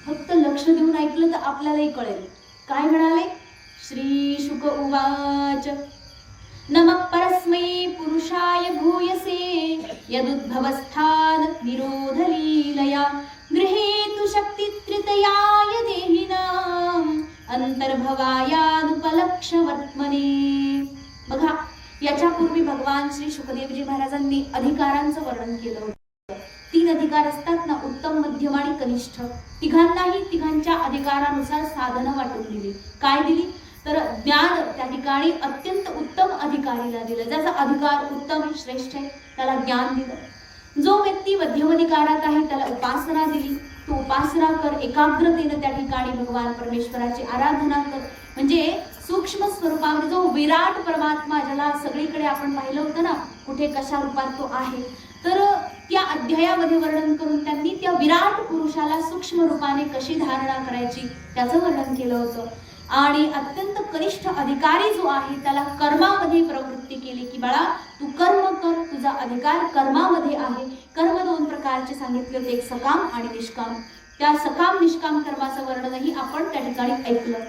फक्त लक्ष देऊन ऐकलं तर आपल्यालाही कळेल. काय म्हणाले? श्री शुक उवाच नमः परस्मै पुरुषाय भूयसे यदुद्भवस्थान निरोधलीलया गृहेतु शक्तित्रितयाय देहिनां अंतर्भवायानुपलक्ष्यवर्त्मने. बघा याच्यापूर्वी भगवान श्री शुकदेवजी महाराजांनी अधिकारांचं वर्णन केलं होतं. 3 अधिकार असतात ना, उत्तम, मध्यम आणि कनिष्ठ. तिघांनाही तिघांच्या अधिकारानुसार साधनं वाटून दिली. काय दिली तर ज्ञान त्या ठिकाणी अत्यंत उत्तम अधिकारीला दिलं. ज्याचा अधिकार उत्तम श्रेष्ठ आहे त्याला ज्ञान दिलं. जो व्यक्ती मध्यम अधिकारात आहे त्याला उपासना दिली. तू उपासना कर, एकाग्रतेने त्या ठिकाणी भगवान परमेश्वराची आराधना कर. म्हणजे सूक्ष्म स्वरूपामध्ये जो विराट परमात्मा ज्याला सगळीकडे आपण पाहिलं होतं ना कुठे कशा रूपात तो आहे, तर त्या अध्यायामध्ये वर्णन करून त्यांनी त्या विराट पुरुषाला सूक्ष्म रूपाने कशी धारणा करायची त्याचं वर्णन केलं होतं. आणि अत्यंत कनिष्ठ अधिकारी जो आहे त्याला कर्मामध्ये प्रवृत्ती केली की बाळा तू कर्म कर, तुझा अधिकार कर्मामध्ये आहे. कर्म 2 प्रकारचे सांगितले होते, एक सकाम आणि निष्काम. त्या सकाम निष्काम कर्माचं वर्णनही आपण त्या ठिकाणी ऐकलं.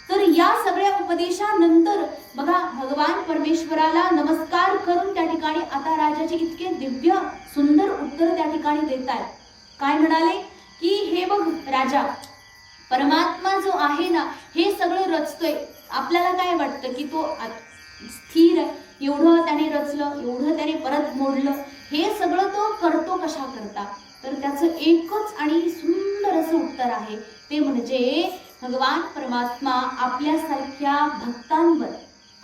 तर या सगळ्या उपदेशानंतर बघा भगवान परमेश्वराला नमस्कार करून त्या ठिकाणी आता राजाचे इतके दिव्य सुंदर उत्तर त्या ठिकाणी देत आहेत. काय म्हणाले की हे बघ राजा, परमात्मा जो आहे ना हे सगळं रचतोय. आपल्याला काय वाटतं की तो स्थिर आहे, एवढं त्याने रचलं, एवढं त्याने परत मोडलं, हे सगळं तो करतो कशा करता? तर त्याचं एकच आणि सुंदर असं उत्तर आहे, ते म्हणजे भगवान परमात्मा आपल्यासारख्या भक्तांवर,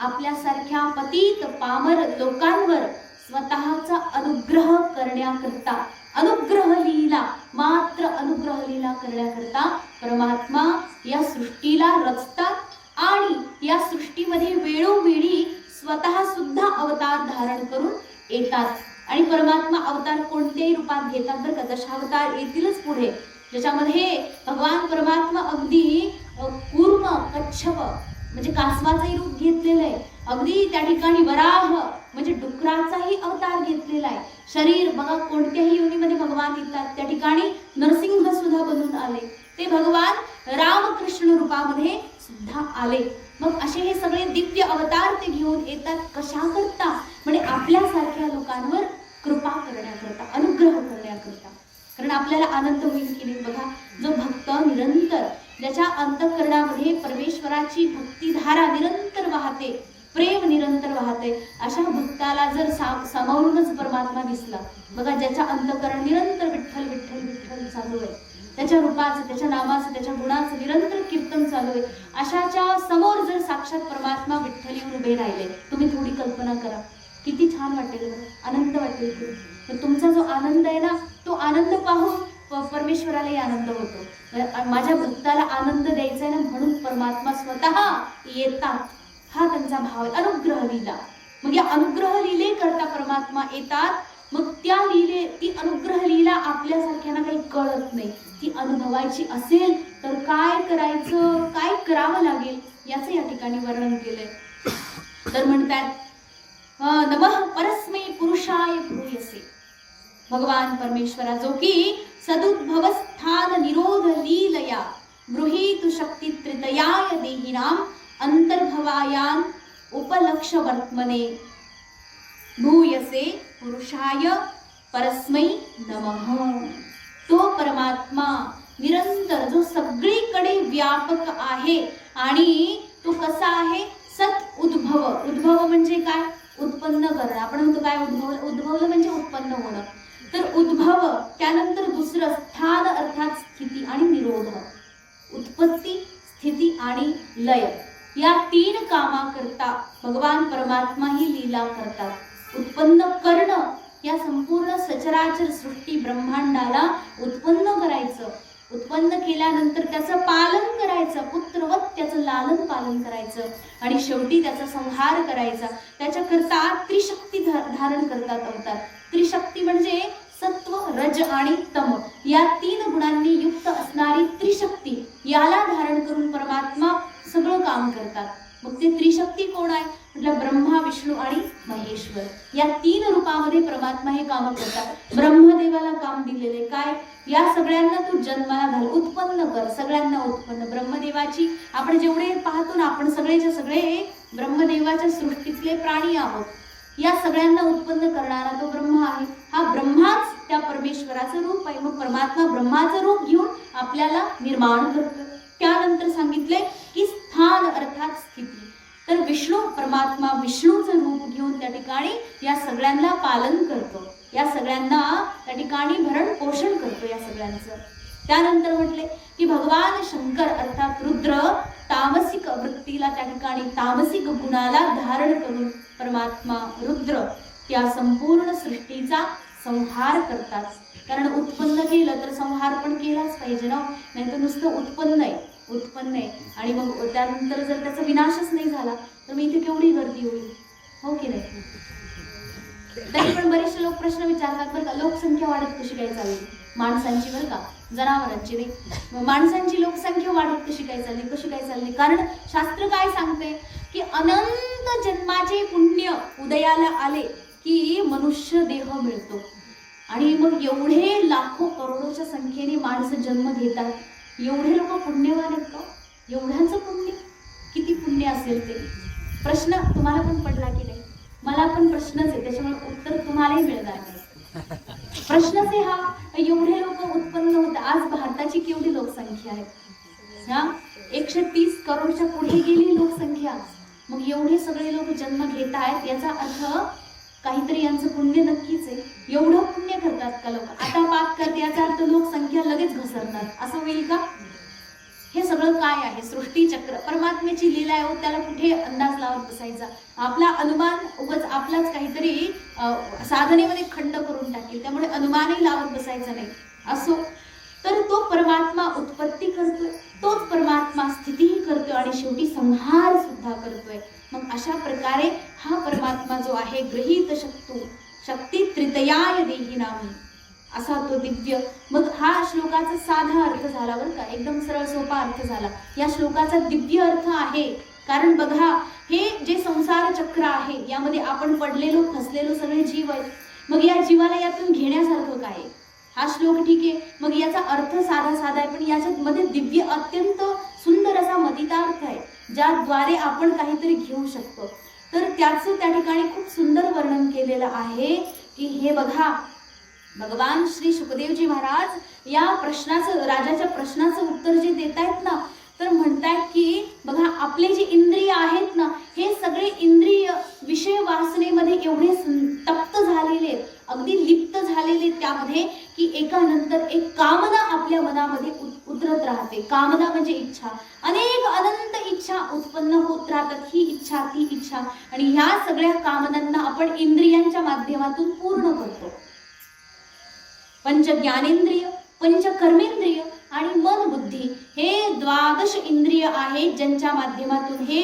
आपल्यासारख्या पतित पामर लोकांवर स्वतःचा अनुग्रह करण्याकरता, अनुग्रह लीला, मात्र अनुग्रह लीला करण्याकरता परमात्मा या सृष्टीला रचतात आणि या सृष्टीमध्ये वेळोवेळी स्वतः सुद्धा अवतार धारण करून येतात. आणि परमात्मा अवतार कोणत्याही रूपात घेतात बरं का, दशावतार येतीलच पुढे, ज्याच्यामध्ये भगवान परमात्मा अगदी कूर्म कच्छप म्हणजे कासवाचंही रूप घेतलेलं आहे, अगदी त्या ठिकाणी वराह म्हणजे डुकराचाही अवतार घेतलेला आहे. शरीर बघा कोणत्याही योनीमध्ये भगवान येतात, त्या ठिकाणी नरसिंह सुद्धा बनून आले, ते भगवान रामकृष्ण रूपामध्ये सुद्धा आले. मग असे हे सगळे दिव्य अवतार ते घेऊन येतात कशा करता, म्हणजे आपल्यासारख्या लोकांवर कृपा करण्याकरता, अनुग्रह करण्याकरता. कारण आपल्याला आनंद होईल की नाही बघा, जो भक्त निरंतर ज्याच्या अंतःकरणामध्ये परमेश्वराची भक्तिधारा निरंतर वाहते, प्रेम निरंतर वाहते, अशा भक्ताला जर समोरूनच परमात्मा दिसला बघा, ज्याच्या अंतःकरण निरंतर विठ्ठल विठ्ठल विठ्ठल चालू आहे, त्याच्या रूपाचं, त्याच्या नामाचं, त्याच्या गुणाचं निरंतर कीर्तन चालू आहे, अशाच्या समोर जर साक्षात परमात्मा विठ्ठल येऊन उभे राहिले, तुम्ही थोडी कल्पना करा किती छान वाटेल, आनंद वाटेल. तर तुमचा जो आनंद आहे ना, तो आनंद पाहून परमेश्वरालाही आनंद होतो. माझ्या भक्ताला आनंद द्यायचा आहे ना, म्हणून परमात्मा स्वतः येतात, हा त्यांचा भाव आहे. अनुग्रह लीला, मग या अनुग्रह लीले करता परमात्मा येतात. मग त्या ती अनुग्रह लीला आपल्यासारख्यांना काही कळत नाही, ती अनुभवायची असेल तर काय करायचं, काय करावं लागेल याचं या ठिकाणी वर्णन केलंय. तर म्हणतात नमः परस्मै पुरुषाय भूयसे, भगवान परमेश्वरा जो की सदुद्भव स्थान निरोध लीलया गृहीतु शक्ती त्रितयाय देहिनाम अंतर्भवायान उपलक्ष वर्तमने भूयसे पुरुषाय परस्मै नमः. तो परमात्मा निरंतर जो सगळीकडे व्यापक आहे आणि तो कसा आहे, सत उद्भव. उद्भव म्हणजे काय, उत्पन्न करणं. आपण म्हणतो काय उद्भवलं म्हणजे उत्पन्न होणं. तर उद्भव, त्यानंतर दुसरं स्थान अर्थात स्थिती आणि निरोध, उत्पत्ती स्थिती आणि लय, या तीन कामाकरता भगवान परमात्मा ही लीला करतात. उत्पन्न करणं, या संपूर्ण सचराचर सृष्टी ब्रह्मांडाला उत्पन्न करायचं, उत्पन्न केल्यानंतर त्याचं पालन करायचं, पुत्रवत त्याचं लालन पालन करायचं आणि शेवटी त्याचा संहार करायचा. त्याच्याकरता त्रिशक्ती धारण करतात अवतार. त्रिशक्ती म्हणजे सत्व रज आणि तम या तीन गुणांनी युक्त असणारी त्रिशक्ती, याला धारण करून परमात्मा सगळं काम करतात. मग ते त्रिशक्ती कोण आहे म्हटलं, ब्रह्मा विष्णू आणि महेश्वर, या तीन रूपामध्ये परमात्मा हे काम करतात. ब्रह्मदेवाला काम दिलेले काय, या सगळ्यांना तू जन्माला घाल, उत्पन्न कर, सगळ्यांना उत्पन्न. ब्रह्मदेवाची आपण जेवढे पाहतो ना, आपण सगळेच्या सगळे ब्रह्मदेवाच्या सृष्टीतले प्राणी आहोत. या सगळ्यांना उत्पन्न करणारा तो ब्रह्मा आहे. हा ब्रह्माच त्या परमेश्वराचं रूप आहे. मग परमात्मा ब्रह्माचं रूप घेऊन आपल्याला निर्माण करतो. त्यानंतर सांगितले की स्थान अर्थात स्थिती. तर विष्णू परमात्मा विष्णूचं रूप घेऊन त्या ठिकाणी या सगळ्यांना पालन करतो, या सगळ्यांना त्या ठिकाणी भरण पोषण करतो या सगळ्यांचं. त्यानंतर म्हटले की भगवान शंकर अर्थात रुद्र तामसिक वृत्तीला, त्या ठिकाणी तामसिक गुणाला धारण करून परमात्मा रुद्र त्या संपूर्ण सृष्टीचा संहार करतात. कारण उत्पन्न केलं तर संहार पण केलाच पाहिजे ना, नाही तर नुसतं उत्पन्न आहे आणि मग त्यानंतर जर त्याचा विनाशच नाही झाला तर मग इथे केवढी गर्दी होईल, हो की नाही. तरी पण बरेचसे लोक प्रश्न विचारतात बरं का, लोकसंख्या वाढत कशी काय चालली, माणसांची बरं का, जनावरांची नाही, माणसांची लोकसंख्या वाढत कशी काय चालली. कारण शास्त्र काय सांगते की अनंत जन्माचे पुण्य उदयाला आले की मनुष्य देह मिळतो. आणि मग एवढे लाखो करोडोच्या संख्येने माणसं जन्म घेतात, एवढे लोक पुण्यवान आहेत का, एवढ्यांचं पुण्य, किती पुण्य असेल ते. प्रश्न तुम्हाला पण पडला की नाही, मला पण प्रश्नच आहे, त्याच्यामुळे उत्तर तुम्हालाही मिळणार नाही. प्रश्नच आहे हा, एवढे लोक उत्पन्न होत. आज भारताची केवढी लोकसंख्या आहे, 130 करोडच्या पुढे गेली लोकसंख्या. मग एवढे सगळे लोक जन्म घेत आहेत, याचा अर्थ काहीतरी यांचं पुण्य नक्कीच आहे. एवढं पुण्य करतात का लोक, आता पाप करते याचा अर्थ लोकसंख्या लगेच घसरणार असं होईल का. हे सगळं काय आहे? सृष्टीचक्र, परमात्म्याची लीला आहे. त्याला कुठे अंदाज लावत बसायचा? आपला अनुमान उगाच आपलाच काहीतरी साधनेमध्ये खंड करून टाकेल, त्यामुळे अनुमानही लावत बसायचा नाही. असो, तर तो परमात्मा उत्पत्ती करतोय, तोच परमात्मा स्थितीही करतोय आणि शेवटी संहार सुद्धा करतोय. मग अशा प्रकारे हा परमात्मा जो आहे, गृहीत शक्ती त्रितयाय देही नामी, असा तो दिव्य. मग हा श्लोकाचा साधा अर्थ झाला बरं का, एकदम सरळ सोपा अर्थ झाला. या श्लोकाचा दिव्य अर्थ आहे, कारण बघा, हे जे संसार चक्र आहे, यामध्ये आपण पडलेलो फसलेलो सगळे जीव आहेत. मग या जीवाला यातून घेण्यासारखं काय? हा श्लोक ठीक आहे, मग याचा अर्थ साधा साधा आहे, पण याच्यात मध्ये दिव्य अत्यंत सुंदर असा मतितार्थ आहे, ज्याद्वारे आपण काहीतरी घेऊ शकतो. तर त्याचं त्या ठिकाणी खूप सुंदर वर्णन केलेलं आहे की हे बघा, भगवान श्री शुकदेवजी महाराज या प्रश्नाचं, राजाच्या प्रश्नाचं उत्तर जे देत आहेत ना, तर म्हणतायत की बघा, आपले जे इंद्रिय आहेत ना, हे सगळे इंद्रिय विषय वासनेमध्ये एवढे तप्त झालेले, अगदी लिप्त झालेले त्यामध्ये, की एकानंतर एक कामना आपल्या मनामध्ये उतरत राहते. कामना म्हणजे इच्छा, अनेक अनंत इच्छा उत्पन्न होत राहतात. ही इच्छा, ती इच्छा, आणि ह्या सगळ्या कामनांना आपण इंद्रियांच्या माध्यमातून पूर्ण करतो. पंच ज्ञानेंद्रिय, पंच कर्मेंद्रिय आणि मन बुद्धी हे 12 इंद्रिय आहेत, ज्यांच्या माध्यमातून हे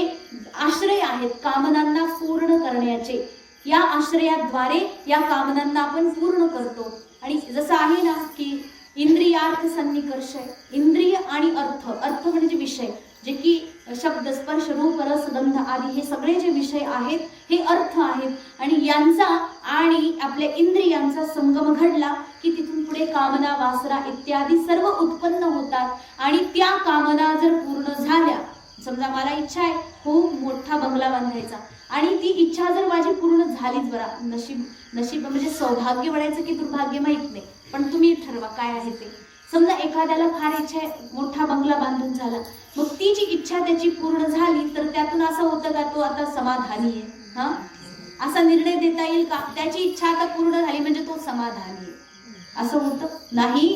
आश्रय आहेत कामनांना पूर्ण करण्याचे. या आश्रयाद्वारे या कामनांना आपण पूर्ण करतो. आणि जसं आहे ना की इंद्रियार्थ सन्निकर्ष, इंद्रिय आणि अर्थ, अर्थ म्हणजे विषय, जे की शब्द, स्पर्श, रूप, रस, गंध आदी हे सगळे जे विषय आहेत, हे अर्थ आहेत. आणि यांचा आणि आपल्या इंद्रियांचा संगम घडला की तिथून पुढे कामना, वासना इत्यादी सर्व उत्पन्न होतात. आणि त्या कामना जर पूर्ण झाल्या, समजा मला इच्छा आहे खूप मोठा बंगला बांधायचा, आणि ती इच्छा जर माझी पूर्ण झालीच, बरा नशीब म्हणजे सौभाग्य म्हणायचं की दुर्भाग्य माहित नाही, पण तुम्ही ठरवा काय आहे ते. समजा एखाद्याला फार इच्छा आहे मोठा बंगला बांधून झाला, मग ती जी इच्छा त्याची पूर्ण झाली, तर त्यातून असं होतं का तो आता समाधानी आहे? हा, असा निर्णय देता येईल का? त्याची इच्छा आता पूर्ण झाली म्हणजे तो समाधानी आहे, असं होतं नाही.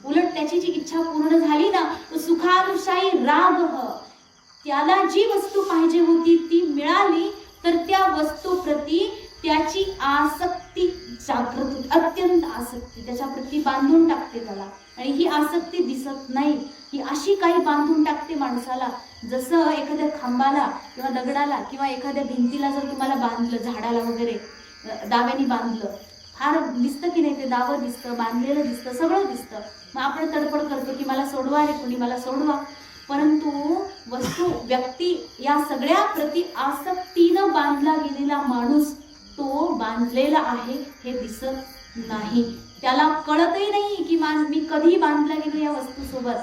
उलट त्याची जी इच्छा पूर्ण झाली ना, तो सुखानुशायी राग, त्याला जी वस्तू पाहिजे होती ती मिळाली, तर त्या वस्तूप्रती त्याची आसक्ती जागृत होते, अत्यंत आसक्ती त्याच्याप्रती बांधून टाकते त्याला. आणि ही आसक्ती दिसत नाही, ही अशी काही बांधून टाकते माणसाला, जसं एखाद्या खांबाला किंवा दगडाला किंवा एखाद्या भिंतीला जर तुम्हाला बांधलं, झाडाला वगैरे दाव्याने बांधलं, फार दिसतं की नाही, ते दावं दिसतं, बांधलेलं दिसतं, सगळं दिसतं. मग आपण तडफड करतो की मला सोडवा रे कोणी, मला सोडवा. परंतु वस्तू, व्यक्ती या सगळ्या प्रति आसक्तीनं बांधला गेलेला माणूस, तो बांधलेला आहे हे दिसत नाही. त्याला कळतही नाही की मी कधी बांधला गेलो या वस्तूसोबत.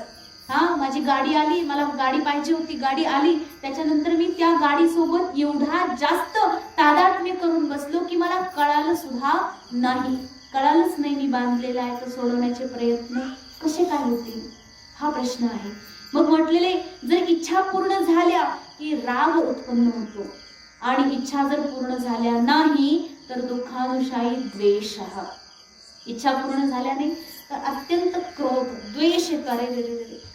हा, माझी गाडी आली, मला गाडी पाहिजे होती, गाडी आली, त्याच्यानंतर मी त्या गाडीसोबत एवढा जास्त तादात्म्य करून बसलो की मला कळालं सुद्धा नाही, कळालंच नाही मी बांधलेला आहे. तर सोडवण्याचे प्रयत्न कसे काय होतील, हा प्रश्न आहे. मग म्हटलेले, जर इच्छा पूर्ण झाल्या की राग उत्पन्न होतो, आणि इच्छा जर पूर्ण झाल्या नाही तर दुःखानुशायी द्वेष. इच्छा पूर्ण झाल्या नाही तर अत्यंत क्रोध, द्वेष येतो. अरे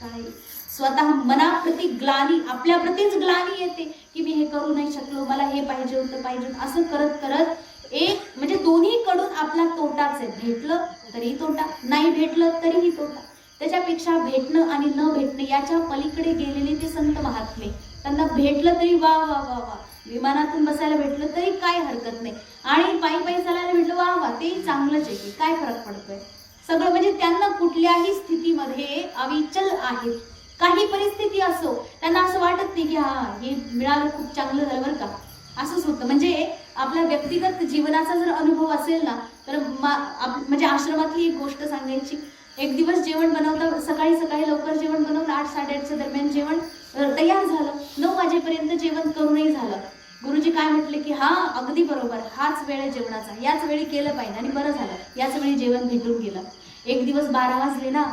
काय, स्वतः मनाप्रती ग्लानी, आपल्याप्रतीच ग्लानी येते की मी हे करू नाही शकलो, मला हे पाहिजे होतं, असं करत करत एक म्हणजे दोन्ही कडून आपला तोटाच आहे. भेटलं तरीही तोटा, नाही भेटलं तरीही तोटा. त्याच्यापेक्षा भेटणं आणि न भेटणं याच्या पलीकडे गेलेले ते संत महात्मे, त्यांना भेटलं तरी वा वा वा वा, विमानातून बसायला भेटलं तरी काय हरकत नाही, आणि पायी चालायला भेटलं वा वा, तेही चांगलंच आहे की काय फरक पडतोय. सगळं म्हणजे त्यांना कुठल्याही स्थितीमध्ये अविचल आहेत. काही परिस्थिती असो, त्यांना असं वाटत नाही की हा हे मिळालं खूप चांगलं झालं बरं का, असंच होतं. म्हणजे आपल्या व्यक्तिगत जीवनाचा जर अनुभव असेल ना, तर म्हणजे आश्रमातली एक गोष्ट सांगायची. एक दिवस जेवण बनवता, सकाळी लवकर जेवण बनवलं, 8-8:30च्या दरम्यान जेवण तयार झालं, 9 वाजेपर्यंत जेवण करूनही झालं. गुरुजी काय म्हटले की हा अगदी बरोबर, हाच वेळ आहे जेवणाचा, याच वेळी केलं पाहिजे, आणि बरं झालं याच वेळी जेवण भेटून गेलं. एक दिवस 12 वाजले ना,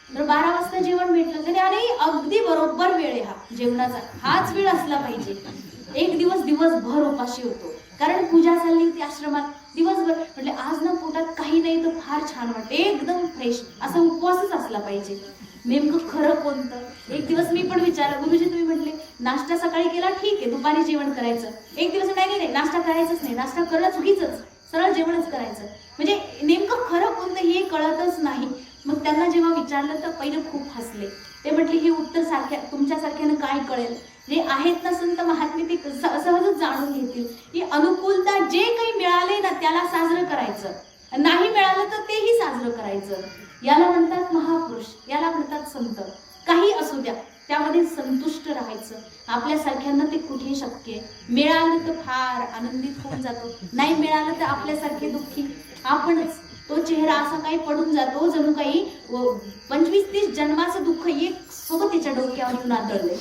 तर 12 वाजता जेवण भेटलं तरी अरे अगदी बरोबर वेळ आहे हा जेवणाचा, हाच वेळ असला पाहिजे. एक दिवस दिवसभर उपाशी होतो, कारण पूजा चालली होती आश्रमात दिवसभर. म्हटले आज ना पोटात काही नाही तर फार छान वाटते, एकदम फ्रेश, असा उपवासच असला पाहिजे. नेमकं खरं कोणतं? एक दिवस मी पण विचारलं, गुरुजी तुम्ही म्हटले नाश्ता सकाळी केला ठीक आहे, दुपारी जेवण करायचं. एक दिवस नाही नाही नाश्ता करायचंच नाही, नाश्ता करणं चुकीचंच, सरळ जेवणच करायचं. म्हणजे नेमकं खरं कोणतं हे कळतच नाही. मग त्यांना जेव्हा विचारलं तर पहिलं खूप हसले. ते म्हटले हे उत्तर तुमच्यासारख्यानं काय कळेल, जे आहेत ना संत महात्मे ते सहजच जाणून घेतील. ही अनुकूलता, जे काही मिळाले ना त्याला साजरं करायचं, नाही मिळालं तर तेही साजरं करायचं. याला म्हणतात महापुरुष, याला म्हणतात संत. काही असू द्या त्यामध्ये संतुष्ट राहायचं. आपल्यासारख्यांना ते कुठे शक्य आहे? मिळालं तर फार आनंदित होऊन जातो, नाही मिळालं तर आपल्यासारखे दुःखी आपणच. तो चेहरा असा काही पडून जातो जणू काही 25-30 जन्माचं दुःख एक सोबत त्याच्या डोक्यावर येऊन आदळले.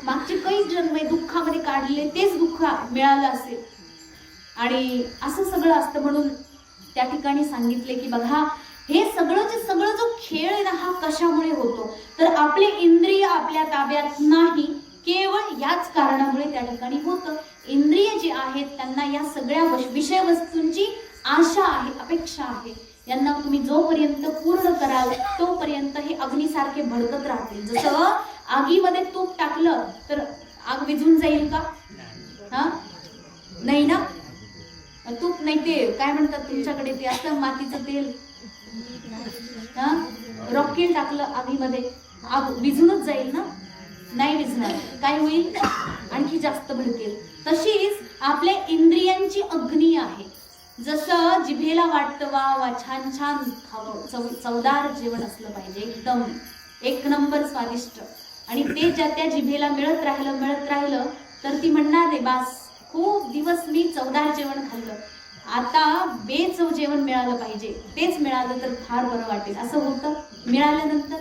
मागचे काही जन्म दुःखामध्ये काढले, तेच दुःख मिळालं असेल. आणि असं सगळं असतं. म्हणून त्या ठिकाणी सांगितले की बघा हे सगळं जो खेळ आहे ना हा कशामुळे होतो, तर आपले इंद्रिय आपल्या ताब्यात नाही, केवळ याच कारणामुळे त्या ठिकाणी होतं. इंद्रिय जे आहेत त्यांना या सगळ्या विषय वस्तूंची आशा आहे, अपेक्षा आहे. यांना तुम्ही जोपर्यंत पूर्ण कराल तोपर्यंत हे अग्नीसारखे भडकत राहतील. जसं आगीमध्ये तूप टाकलं तर आग विझून जाईल का? हा नाही ना. तूप नाही, ते काय म्हणतात तुमच्याकडे ते असतं मातीचं तेल, रॉकेल टाकलं आगीमध्ये, आग विझूनच जाईल ना? नाही विझणार, काय होईल? आणखी जास्त भडकेल. तशीच आपल्या इंद्रियांची अग्नी आहे. जसं जिभेला वाटतं वा वा छान छान खावं, चवदार जेवण असलं पाहिजे, एकदम एक नंबर स्वादिष्ट, आणि ते ज्या त्या जिभेला मिळत राहिलं तर ती म्हणणार रे बास, खूप दिवस मी चवदार जेवण खाल्लं, आता बेचव जेवण मिळालं पाहिजे, तेच मिळालं तर फार बरं वाटेल. असं होतं. मिळाल्यानंतर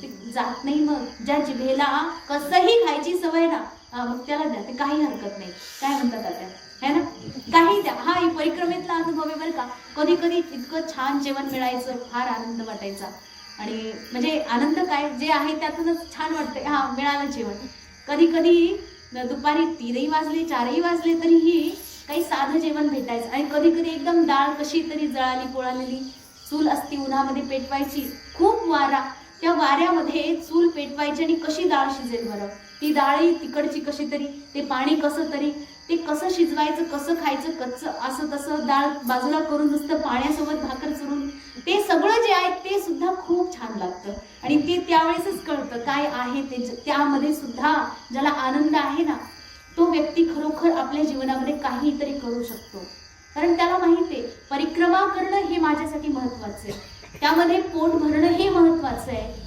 ते जात नाही. मग ज्या जिभेला कसंही खायची सवय ना, मग त्याला द्या, ते काही हरकत नाही. काय म्हणतात आता है ना, काही द्या. हा ही परिक्रमेतला अनुभव आहे बरं का. कधी कधी इतकं छान जेवण मिळायचं, फार आनंद वाटायचा. आणि म्हणजे आनंद काय जे आहे त्यातूनच छान वाटतंय, हा मिळालं जेवण. कधी कधी दुपारी 3 वाजले 4 वाजले तरीही काही साधं जेवण भेटायचं. आणि कधी कधी एकदम डाळ कशी तरी जळाली पोळालेली, चूल असती उन्हामध्ये पेटवायची, खूप वारा, त्या वाऱ्यामध्ये चूल पेटवायची आणि कशी डाळ शिजेल बरं. ती डाळी तिकडची कशी तरी, ते पाणी कसं तरी, ते कसं शिजवायचं, कसं खायचं, कच्चं असं तसं डाळ बाजूला करून नुसतं पाण्यासोबत भाकर चुरून, ते सगळं जे आहे ते सुद्धा खूप छान लागतं. आणि ते त्यावेळेसच कळतं काय आहे ते. त्यामध्ये सुद्धा ज्याला आनंद आहे ना, तो व्यक्ती खरोखर आपल्या जीवनामध्ये काहीतरी करू शकतो. कारण त्याला माहिती आहे परिक्रमा करणं हे माझ्यासाठी महत्वाचं आहे, त्यामध्ये पोट भरणं हे महत्वाचं आहे.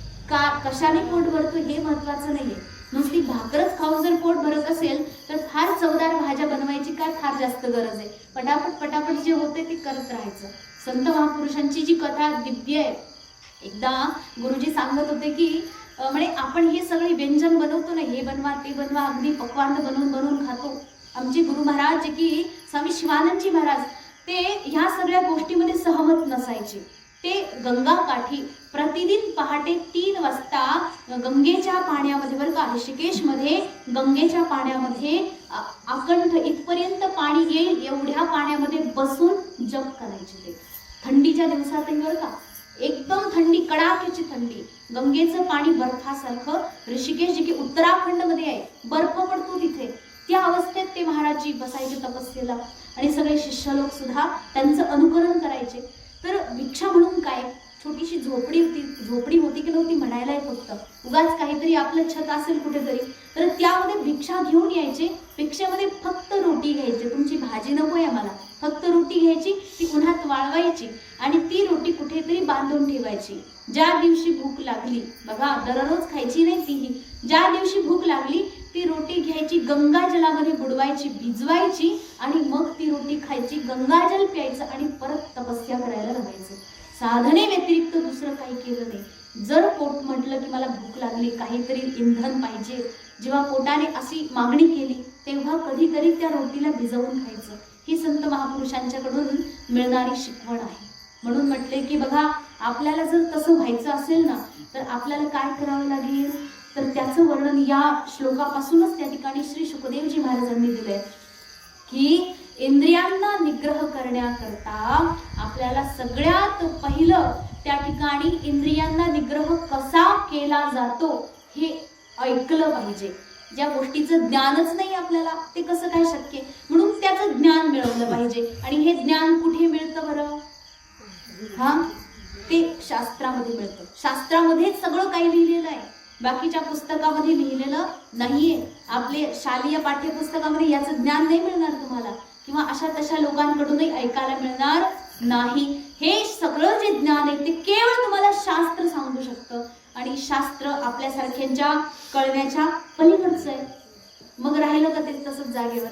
कशाने पोट भरतो हे महत्वाचं नाहीये. नुसती भाकरच खाऊन जर पोट भरत असेल तर फार चवदार भाज्या बनवायची काय फार जास्त गरज आहे. पटापट जे होते ते करत राहायचं. संत महापुरुषांची जी कथा दिव्य आहे. एकदा गुरुजी सांगत होते की म्हणजे आपण हे सगळे व्यंजन बनवतो ना, हे बनवा ते बनवा, अगदी पक्वान्न बनवून खातो. आमचे गुरु महाराज जे की स्वामी शिवानंदजी महाराज, ते ह्या सगळ्या गोष्टीमध्ये सहमत नसायचे. ते गंगा काठी प्रतिदिन पहाटे 3 वाजता गंगेच्या पाण्यामध्ये बरं का, ऋषिकेशमध्ये गंगेच्या पाण्यामध्ये अकंठ इथपर्यंत पाणी येईल एवढ्या पाण्यामध्ये बसून जप करायचे. ते थंडीच्या दिवसातही बरं का, एकदम थंडी, कडाक्याची थंडी, गंगेचं पाणी बर्फासारखं. ऋषिकेश जे की उत्तराखंडमध्ये आहे, बर्फ पडतो तिथे, त्या अवस्थेत ते महाराजजी बसायचे तपस्येला. आणि सगळे शिष्य लोक सुद्धा त्यांचं अनुकरण करायचे. तर भिक्षा म्हणून काय, छोटीशी झोपडी होती की नव्हती म्हणायला फक्त, उगाच काहीतरी आपलं छत असेल कुठेतरी तर त्यामध्ये भिक्षा घेऊन यायचे. भिक्षेमध्ये फक्त रोटी घ्यायची, तुमची भाजी नको आहे मला, फक्त रोटी घ्यायची, ती उन्हात वाळवायची आणि ती रोटी कुठेतरी बांधून ठेवायची. ज्या दिवशी भूक लागली, बघा दररोज खायची नाही तीही, ज्या दिवशी भूक लागली ती रोटी घ्यायची, गंगाजलामध्ये बुडवायची, भिजवायची आणि मग ती रोटी खायची, गंगाजल प्यायचं आणि परत तपस्या करायला लागायचं. साधने व्यतिरिक्त दुसरं काही केलं नाही. जर पोट म्हटलं की मला भूक लागली, काहीतरी इंधन पाहिजे, जेव्हा पोटाने अशी मागणी केली तेव्हा कधीतरी त्या रोटीला भिजवून खायचं. ही संत महापुरुषांच्याकडून मिळणारी शिकवण आहे. म्हणून म्हटले की बघा, आपल्याला जर तसं व्हायचं असेल ना तर आपल्याला काय करावं लागेल, तर त्याचं वर्णन या श्लोकापासूनच त्या ठिकाणी श्री शुकदेवजी महाराजांनी दिलंय की इंद्रियांना निग्रह करण्याकरता आपल्याला सगळ्यात पहिलं त्या ठिकाणी इंद्रियांना निग्रह कसा केला जातो हे ऐकलं पाहिजे. ज्या गोष्टीचं ज्ञानच नाही आपल्याला ते कसं काय शक्य, म्हणून त्याचं ज्ञान मिळवलं पाहिजे. आणि हे ज्ञान कुठे मिळतं बरं? ते शास्त्रामध्ये मिळतं. शास्त्रामध्येच सगळं काही लिहिलेलं आहे, बाकीच्या पुस्तकामध्ये लिहिलेलं नाहीये. आपले शालेय पाठ्यपुस्तकामध्ये याचं ज्ञान नाही मिळणार तुम्हाला, किंवा अशा तशा लोकांकडूनही ऐकायला मिळणार नाही. हे सगळं जे ज्ञान आहे ते केवळ तुम्हाला शास्त्र सांगू शकतं, आणि शास्त्र आपल्यासारख्यांच्या कळण्याच्या पलीकडचं आहे. मग राहिलं का ते तसंच जागेवर?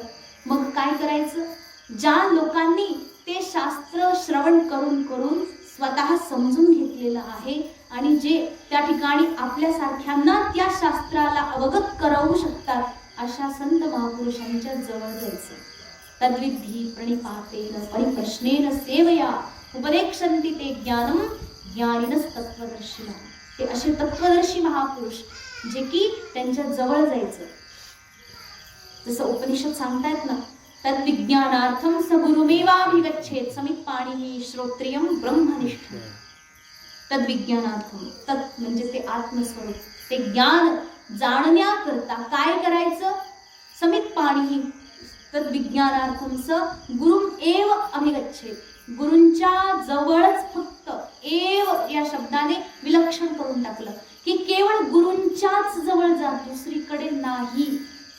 मग काय करायचं? ज्या लोकांनी ते शास्त्र श्रवण करून करून स्वतः समजून घेतलेलं आहे आणि जे त्या ठिकाणी आपल्यासारख्यांना त्या शास्त्राला अवगत करवू शकतात, अशा संत महापुरुषांच्या जवळ जायचं. तद्विधी प्रणिपातेन परिप्रश्नेन सेवया उपदेक्षन्ति ते ज्ञानम ज्ञानिनस तत्वदर्शिना. ते असे तत्वदर्शी महापुरुष जे की त्यांच्या जवळ जायचं. जसं उपनिषद सांगतायत ना, तद्विज्ञानार्थम स गुरुमेवाभिगच्छेत समित पाणिनी श्रोत्रियम ब्रह्मनिष्ठ. तद्विज्ञानार्थम, तत् म्हणजे ते आत्मस्वरूप, ते ज्ञान जाणण्याकरता काय करायचं? समित पाणिनी तद्विज्ञानार्थम स गुरुम एव अभिगच्छेत. गुरूंच्या जवळच, फक्त एव या शब्दाने विलक्षण करून टाकलं की केवळ गुरूंच्याच जवळ जा, दुसरीकडे नाही.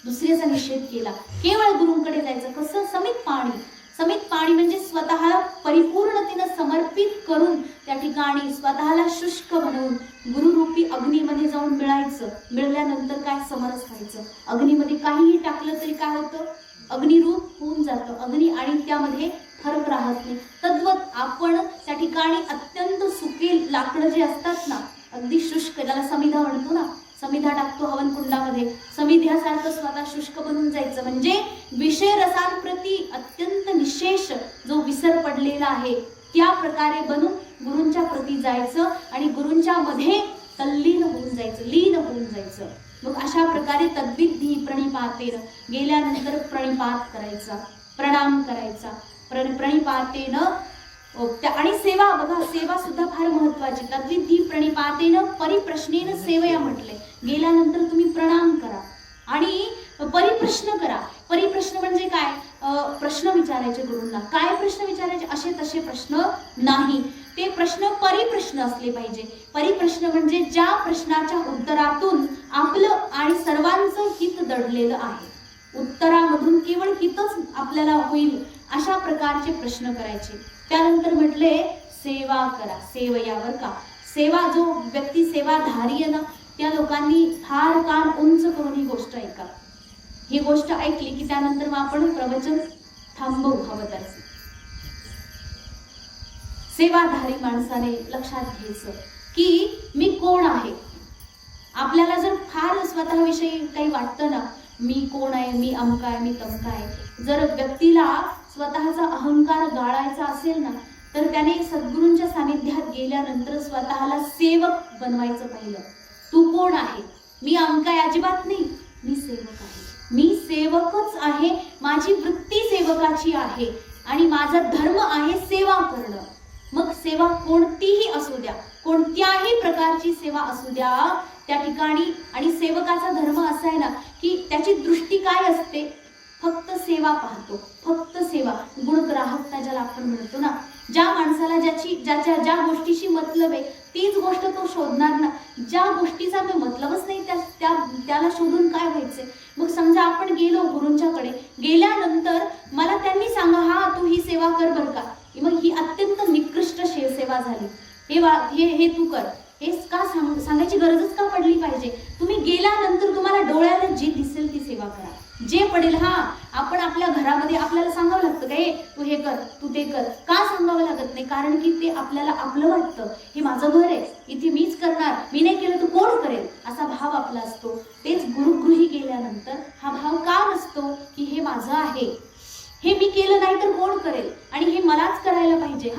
दुसऱ्याचा निषेध केला, केवळ गुरूंकडे जायचं. कसं? समित पाणी. समित पाणी म्हणजे स्वतःला परिपूर्णतेनं समर्पित करून त्या ठिकाणी स्वतःला शुष्क बनवून गुरुरूपी अग्नीमध्ये जाऊन मिळायचं. मिळाल्यानंतर काय? समरस व्हायचं. अग्नीमध्ये काहीही टाकलं तरी काय होतं? अग्निरूप होऊन जातं. अग्नी आणि त्यामध्ये फरक राहत नाही. तद्वत आपण त्या ठिकाणी अत्यंत सुके लाकडं जे असतात ना, अगदी शुष्क, ज्याला समिधा म्हणतो ना, समिधा टाकतो हवन कुंडामध्ये, समिध्यासारखं स्वतः शुष्क बनून जायचं. म्हणजे विषय रसांप्रती अत्यंत निशेष जो विसर पडलेला आहे त्या प्रकारे बनून गुरूंच्या प्रती जायचं आणि गुरूंच्या मध्ये तल्लीन होऊन जायचं, लीन होऊन जायचं. मग अशा प्रकारे तद्विधी प्रणिपातेन, गेल्यानंतर प्रणिपात करायचा, प्रणाम करायचा. प्रणिपातेन आणि सेवा, बघा सेवा सुद्धा फार महत्वाची. तद्विधी प्रणिपातेन परिप्रश्नेन सेवया म्हटले. गेल्यानंतर तुम्ही प्रणाम करा आणि परिप्रश्न करा. परिप्रश्न म्हणजे काय? प्रश्न विचारायचे गुरूंना. काय प्रश्न विचारायचे? असे तसे प्रश्न नाही, ते प्रश्न परिप्रश्न असले पाहिजे. परिप्रश्न म्हणजे ज्या प्रश्नाच्या उत्तरातून आपलं आणि सर्वांचं हित दडलेलं आहे, उत्तरामधून केवळ हितच आपल्याला होईल अशा प्रकारचे प्रश्न करायचे. त्यानंतर म्हटले सेवा करा. सेवयावर का? सेवा, जो व्यक्ती सेवाधारी आहे ना, त्या लोकांनी फार कान उंच करून ही गोष्ट ऐका. ही गोष्ट ऐकली की त्यानंतर मग आपण प्रवचन थांबवू हवं तर. सेवाधारी माणसाने लक्षात घ्यायचं की मी कोण आहे. आपल्याला जर फार स्वतःविषयी काही वाटतं ना, मी कोण आहे, मी अमका आहे, मी तमका आहे, जर व्यक्तीला स्वतःचा अहंकार गाळायचा असेल ना, तर त्याने सद्गुरूंच्या सानिध्यात गेल्यानंतर स्वतःला सेवक बनवायचं. पाहिलं, तू कोण आहे? मी अमका आहे अजिबात नाही, मी सेवक आहे. मी सेवकच आहे, माझी वृत्ती सेवकाची आहे आणि माझा धर्म आहे सेवा करणं. मग सेवा कोणतीही असू द्या, कोणत्याही प्रकारची सेवा असू द्या त्या ठिकाणी. आणि सेवकाचा धर्म असा आहे ना की त्याची दृष्टी काय असते? फक्त सेवा पाहतो, फक्त सेवा. गुणग्राहकता ज्याला आपण म्हणतो ना, ज्या माणसाला ज्या गोष्टीशी मतलब आहे तीच गोष्ट तो शोधणार ना. ज्या गोष्टीचा तो मतलबच नाही त्याला शोधून काय व्हायचंय? मग समजा आपण गेलो गुरूंच्याकडे, गेल्यानंतर मला त्यांनी सांगा, हा तू ही सेवा कर बरं का, मग ही अत्यंत निकृष्ट सेवा झाली, हे तू कर, हे का सांगायची गरजच का पडली पाहिजे? तुम्ही गेल्यानंतर तुम्हाला डोळ्याला जी दिसेल ती सेवा करा, जे पडेल. आपण आपल्या घरामध्ये आपल्याला सांगावं लागतं काय, तू हे कर, तू ते कर. का सांगावं लागत नाही? कारण की ते आपल्याला आपलं वाटतं, हे माझं घर आहे, इथे मीच करणार, मी नाही केलं तर कोण करेल, असा भाव आपला असतो. तेच गुरुगृही गेल्यानंतर हा भाव का नसतो की हे माझं आहे, हे मी केलं नाही तर कोण करेल आणि हे मलाच करायला पाहिजे.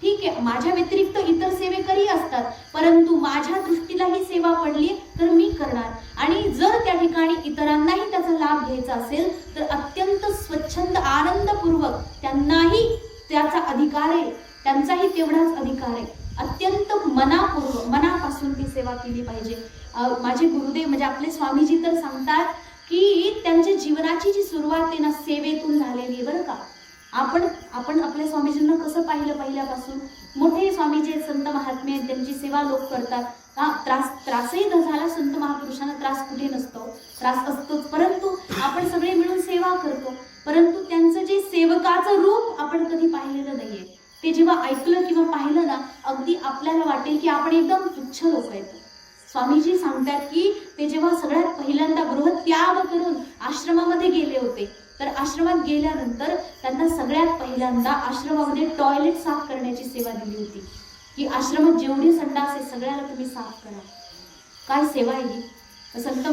ठीक आहे, माझ्या व्यतिरिक्त इतर सेवेकरी असतात, परंतु माझ्या दृष्टीला ही सेवा पडली तर मी करणार. आणि जर त्या ठिकाणी इतरांनाही त्याचा लाभ घ्यायचा असेल तर अत्यंत स्वच्छंद आनंदपूर्वक त्यांनाही त्याचा अधिकार आहे, त्यांचाही तेवढाच अधिकार आहे. अत्यंत मनापासून ती सेवा केली पाहिजे. माझे गुरुदेव म्हणजे आपले स्वामीजी तर सांगतात की त्यांच्या जीवनाची जी सुरुवात आहे ना सेवेतून झालेली आहे बरं का. आपण आपल्या स्वामीजींना कसं पाहिलं पहिल्यापासून, मोठे स्वामीजी आहेत, संत महात्मे आहेत, त्यांची सेवा लोक करतात. त्रासही झाला, संत महापुरुषांना त्रास कुठे नसतो, त्रास असतोच, परंतु आपण सगळे मिळून सेवा करतो. परंतु त्यांचं जे सेवकाचं रूप आपण कधी पाहिलेलं नाहीये. ते जेव्हा ऐकलं किंवा पाहिलं ना, अगदी आपल्याला वाटेल की आपण एकदम तुच्छ लोक आहेत. स्वामीजी सांगतात की ते जेव्हा सगळ्यात पहिल्यांदा गृहत्याग करून आश्रमामध्ये गेले होते, तर आश्रमात गेल्यानंतर त्यांना सगळ्यात पहिल्यांदा आश्रमामध्ये टॉयलेट साफ करण्याची सेवा दिली होती की आश्रमात जेवढे संडास आहे सगळ्याला तुम्ही साफ करा. काय सेवा आहे ही. संत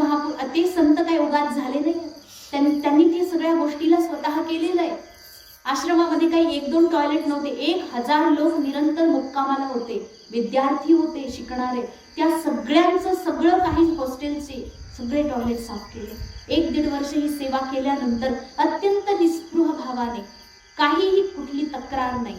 ते संत काही उगाच झाले नाही, त्यांनी ते सगळ्या गोष्टीला स्वतः केलेलं आहे. आश्रमामध्ये काही 1-2 टॉयलेट नव्हते, 1000 लोक निरंतर मुक्कामाला होते, विद्यार्थी होते, शिकणारे. त्या सगळ्यांचं सगळं काही हॉस्टेलचे सगळे टॉयलेट साफ केले. 1-1.5 वर्ष ही सेवा केल्यानंतर अत्यंत निस्पृह भावाने, काहीही कुठली तक्रार नाही,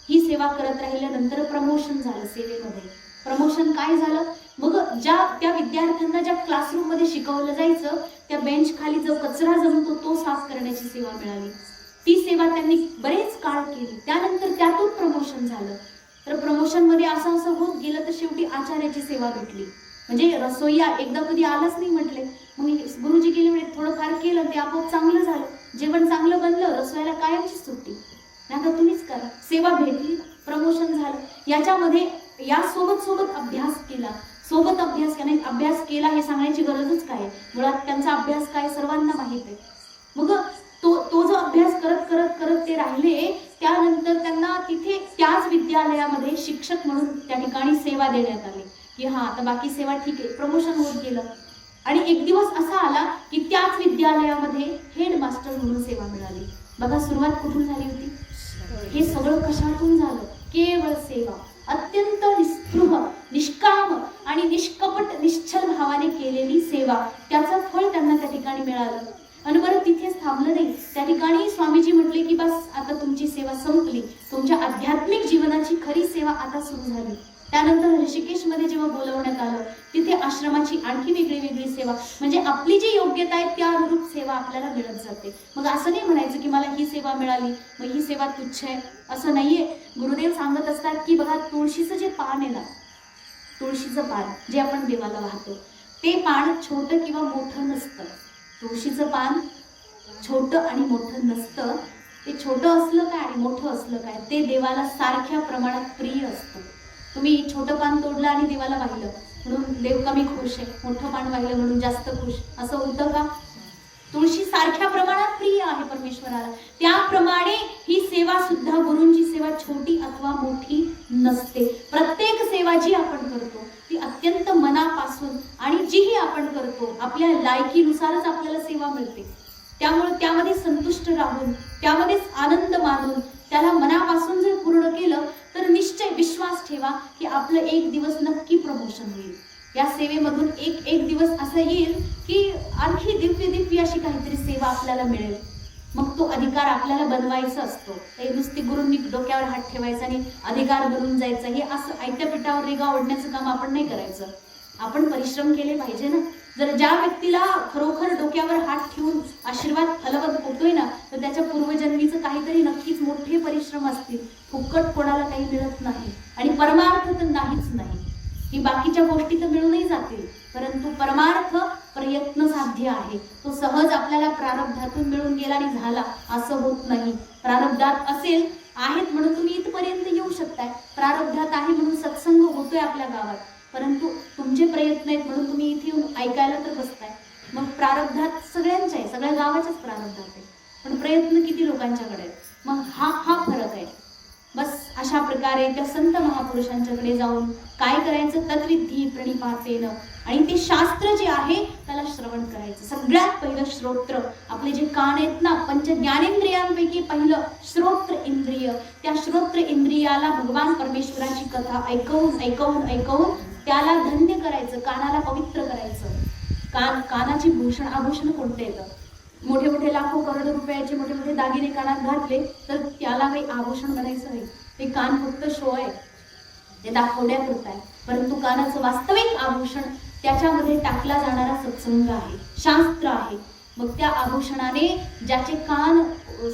ही सेवा करत राहिल्यानंतर प्रमोशन झालं सेवेमध्ये. प्रमोशन काय झालं, मग त्या विद्यार्थ्यांना ज्या क्लासरूम मध्ये शिकवलं जायचं त्या बेंच खाली जो कचरा जमतो तो साफ करण्याची सेवा मिळाली. ती सेवा त्यांनी बरेच काळ केली. त्यानंतर त्यातून प्रमोशन झालं. तर प्रमोशन मध्ये असं होत गेलं तर शेवटी आचार्याची सेवा भेटली. म्हणजे रसोईया एकदा कधी आलाच नाही म्हटले, मग गुरुजी गेले म्हणजे थोडंफार केलं, ते आपोआप चांगलं झालं, जेवण चांगलं बनलं, रसोईला कायमची सुट्टी, आता तुम्हीच करा. सेवा भेटली, प्रमोशन झालं. याच्यामध्ये या सोबत अभ्यास केला, अभ्यास केला हे सांगण्याची गरजच काय, मुळात त्यांचा अभ्यास काय सर्वांना माहित आहे. मग तो जो अभ्यास करत ते राहिले, त्यानंतर त्यांना तिथे त्याच विद्यालयामध्ये शिक्षक म्हणून त्या ठिकाणी सेवा देण्यात आली की हा आता बाकी सेवा ठीक आहे. प्रमोशन होत गेलं आणि एक दिवस असा आला की त्याच विद्यालयामध्ये हेडमास्टर म्हणून सेवा मिळाली. बघा सुरुवात कुठून झाली होती. हे सगळं कशातून झालं, केवळ सेवा, अत्यंत निस्पृह, निष्काम आणि निष्कपट निश्चल भावाने केलेली सेवा, त्याचं फळ त्यांना त्या ठिकाणी मिळालं. आणि बरं तिथेच थांबलं नाही, त्या ठिकाणी स्वामीजी म्हटले की बस आता तुमची सेवा संपली, तुमच्या आध्यात्मिक जीवनाची खरी सेवा आता सुरू झाली. त्यानंतर ऋषिकेशमध्ये जेव्हा बोलवण्यात आलं, तिथे आश्रमाची आणखी वेगळी सेवा, म्हणजे आपली जी योग्यता आहे त्या अनुरूप सेवा आपल्याला मिळत जाते. मग असं नाही म्हणायचं की मला ही सेवा मिळाली मग ही सेवा तुच्छ आहे, असं नाहीये. गुरुदेव सांगत असतात की बघा तुळशीचं जे पान आहे ना, तुळशीचं पान जे आपण देवाला वाहतो, ते पान छोटं किंवा मोठं नसतं. तुळशीचं पान छोटं आणि मोठं नसतं, ते छोटं असलं काय आणि मोठं असलं काय, ते देवाला सारख्या प्रमाणात प्रिय असतं. तुम्ही छोटं पान तोडलं आणि देवाला वाहिलं म्हणून देव कमी खुश आहे, मोठं पान वाहिलं म्हणून जास्त खुश, असं होतं का. तुळशी सारख्या प्रमाणात प्रिय आहे परमेश्वराला. त्याप्रमाणे ही सेवा सुद्धा, गुरूंची सेवा छोटी अथवा मोठी नसते. प्रत्येक सेवा जी आपण करतो ती अत्यंत मनापासून, आणि जीही आपण करतो आपल्या लायकीनुसारच आपल्याला सेवा मिळते. त्यामुळे त्यामध्ये संतुष्ट राहून, त्यामध्येच आनंद मानून, त्याला मनापासून जर पूर्ण केलं तर निश्चय विश्वास ठेवा की आपलं एक दिवस नक्की प्रमोशन होईल. या सेवेमधून एक दिवस असं येईल की आणखी दिव्य अशी काहीतरी सेवा आपल्याला मिळेल. मग तो अधिकार आपल्याला बनवायचा असतो. ते नुसती गुरूंनी डोक्यावर हात ठेवायचा आणि अधिकार बनून जायचं, हे असं आयत्या पिठावर रेगा ओढण्याचं काम आपण नाही करायचं. आपण परिश्रम केले पाहिजे ना. जर ज्या व्यक्तीला खरोखर डोक्यावर हात ठेवून आशीर्वाद फलवत होतोय ना, तर त्याच्या पूर्वजन्मीचं काहीतरी नक्कीच मोठे परिश्रम असतील. फुकट कोणाला काही मिळत नाही आणि परमार्थ तर नाहीच नाही. ही बाकीच्या गोष्टी तर मिळूनही जातील, परंतु परमार्थ प्रयत्न साध्य आहे. तो सहज आपल्याला प्रारब्धातून मिळून गेला आणि झाला असं होत नाही. प्रारब्धात असेल आहेत म्हणून तुम्ही इथपर्यंत येऊ शकताय, प्रारब्धात आहे म्हणून सत्संग होतोय आपल्या गावात, परंतु तुमचे प्रयत्न आहेत म्हणून तुम्ही इथे येऊन ऐकायला तर बसताय. मग प्रारब्धात सगळ्यांचे आहे, सगळ्या गावाच्याच प्रारब्धात आहे, पण प्रयत्न किती लोकांच्याकडे आहेत. मग हा फरक आहे. बस अशा प्रकारे त्या संत महापुरुषांच्याकडे जाऊन काय करायचं, तत्विधी प्रणिपातेन, आणि ते शास्त्र जे आहे त्याला श्रवण करायचं. सगळ्यात पहिलं श्रोत्र, आपले जे कान आहेत ना, पंच ज्ञानेंद्रियांपैकी पहिलं श्रोत्र इंद्रिय, त्या श्रोत्र इंद्रियाला भगवान परमेश्वराची कथा ऐकवून त्याला धन्य करायचं, कानाला पवित्र करायचं. कानाची आभूषण कोणते येतं, मोठे लाखो करोड रुपयाचे मोठे दागिने कानात घातले तर त्याला काही आभूषण बनायचं नाही. ते कान फक्त शो आहे, ते दाखवण्या करताय, परंतु कानाचं वास्तविक आभूषण त्याच्यामध्ये टाकला जाणारा सत्संग आहे, शास्त्र आहे. मग त्या आभूषणाने ज्याचे कान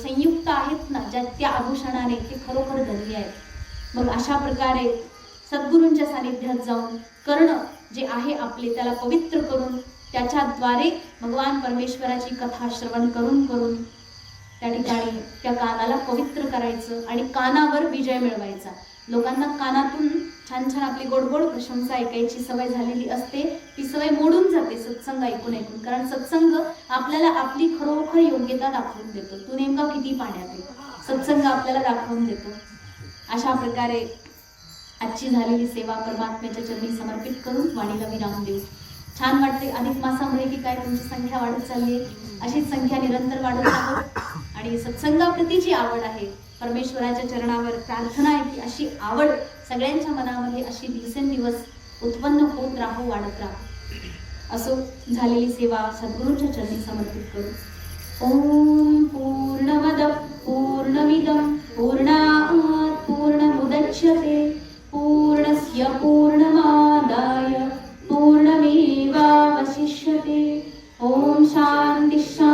संयुक्त आहेत ना, त्या आभूषणाने ते खरोखर धन्य आहेत. मग अशा प्रकारे सद्गुरूंच्या सानिध्यात जाऊन कर्ण जे आहे आपले त्याला पवित्र करून त्याच्याद्वारे भगवान परमेश्वराची कथा श्रवण करून करून त्या ठिकाणी त्या कानाला पवित्र करायचं आणि कानावर विजय मिळवायचा. लोकांना कानातून छान छान आपली गोडगोड प्रशंसा ऐकायची सवय झालेली असते, ती सवय मोडून जाते सत्संग ऐकून ऐकून. कारण सत्संग आपल्याला आपली खरोखर योग्यता दाखवून देतो, तू नेमका किती पाण्यात आहे, सत्संग आपल्याला दाखवून देतो. अशा प्रकारे आजची झालेली सेवा परमात्म्याच्या चरणी समर्पित करून वाणीला विराम देऊ. छान वाटते. अधिक मासामुळे की काय तुमची संख्या वाढत चालली आहे, अशीच संख्या निरंतर वाढत राहत आणि सत्संगाप्रती जी आवड आहे, परमेश्वराच्या चरणावर प्रार्थना आहे की अशी आवड सगळ्यांच्या मनामध्ये अशी दिवसेंदिवस उत्पन्न होत राहो, वाढत राहो. असो झालेली सेवा सद्गुरूंच्या चरणी समर्पित करू. ओम पूर्णमद पूर्णमिदं पूर्णात् पूर्णमुदच्यते पूर्णस्य पूर्णमादाय पूर्णमेवावशिष्यते. ओम शांती शांती.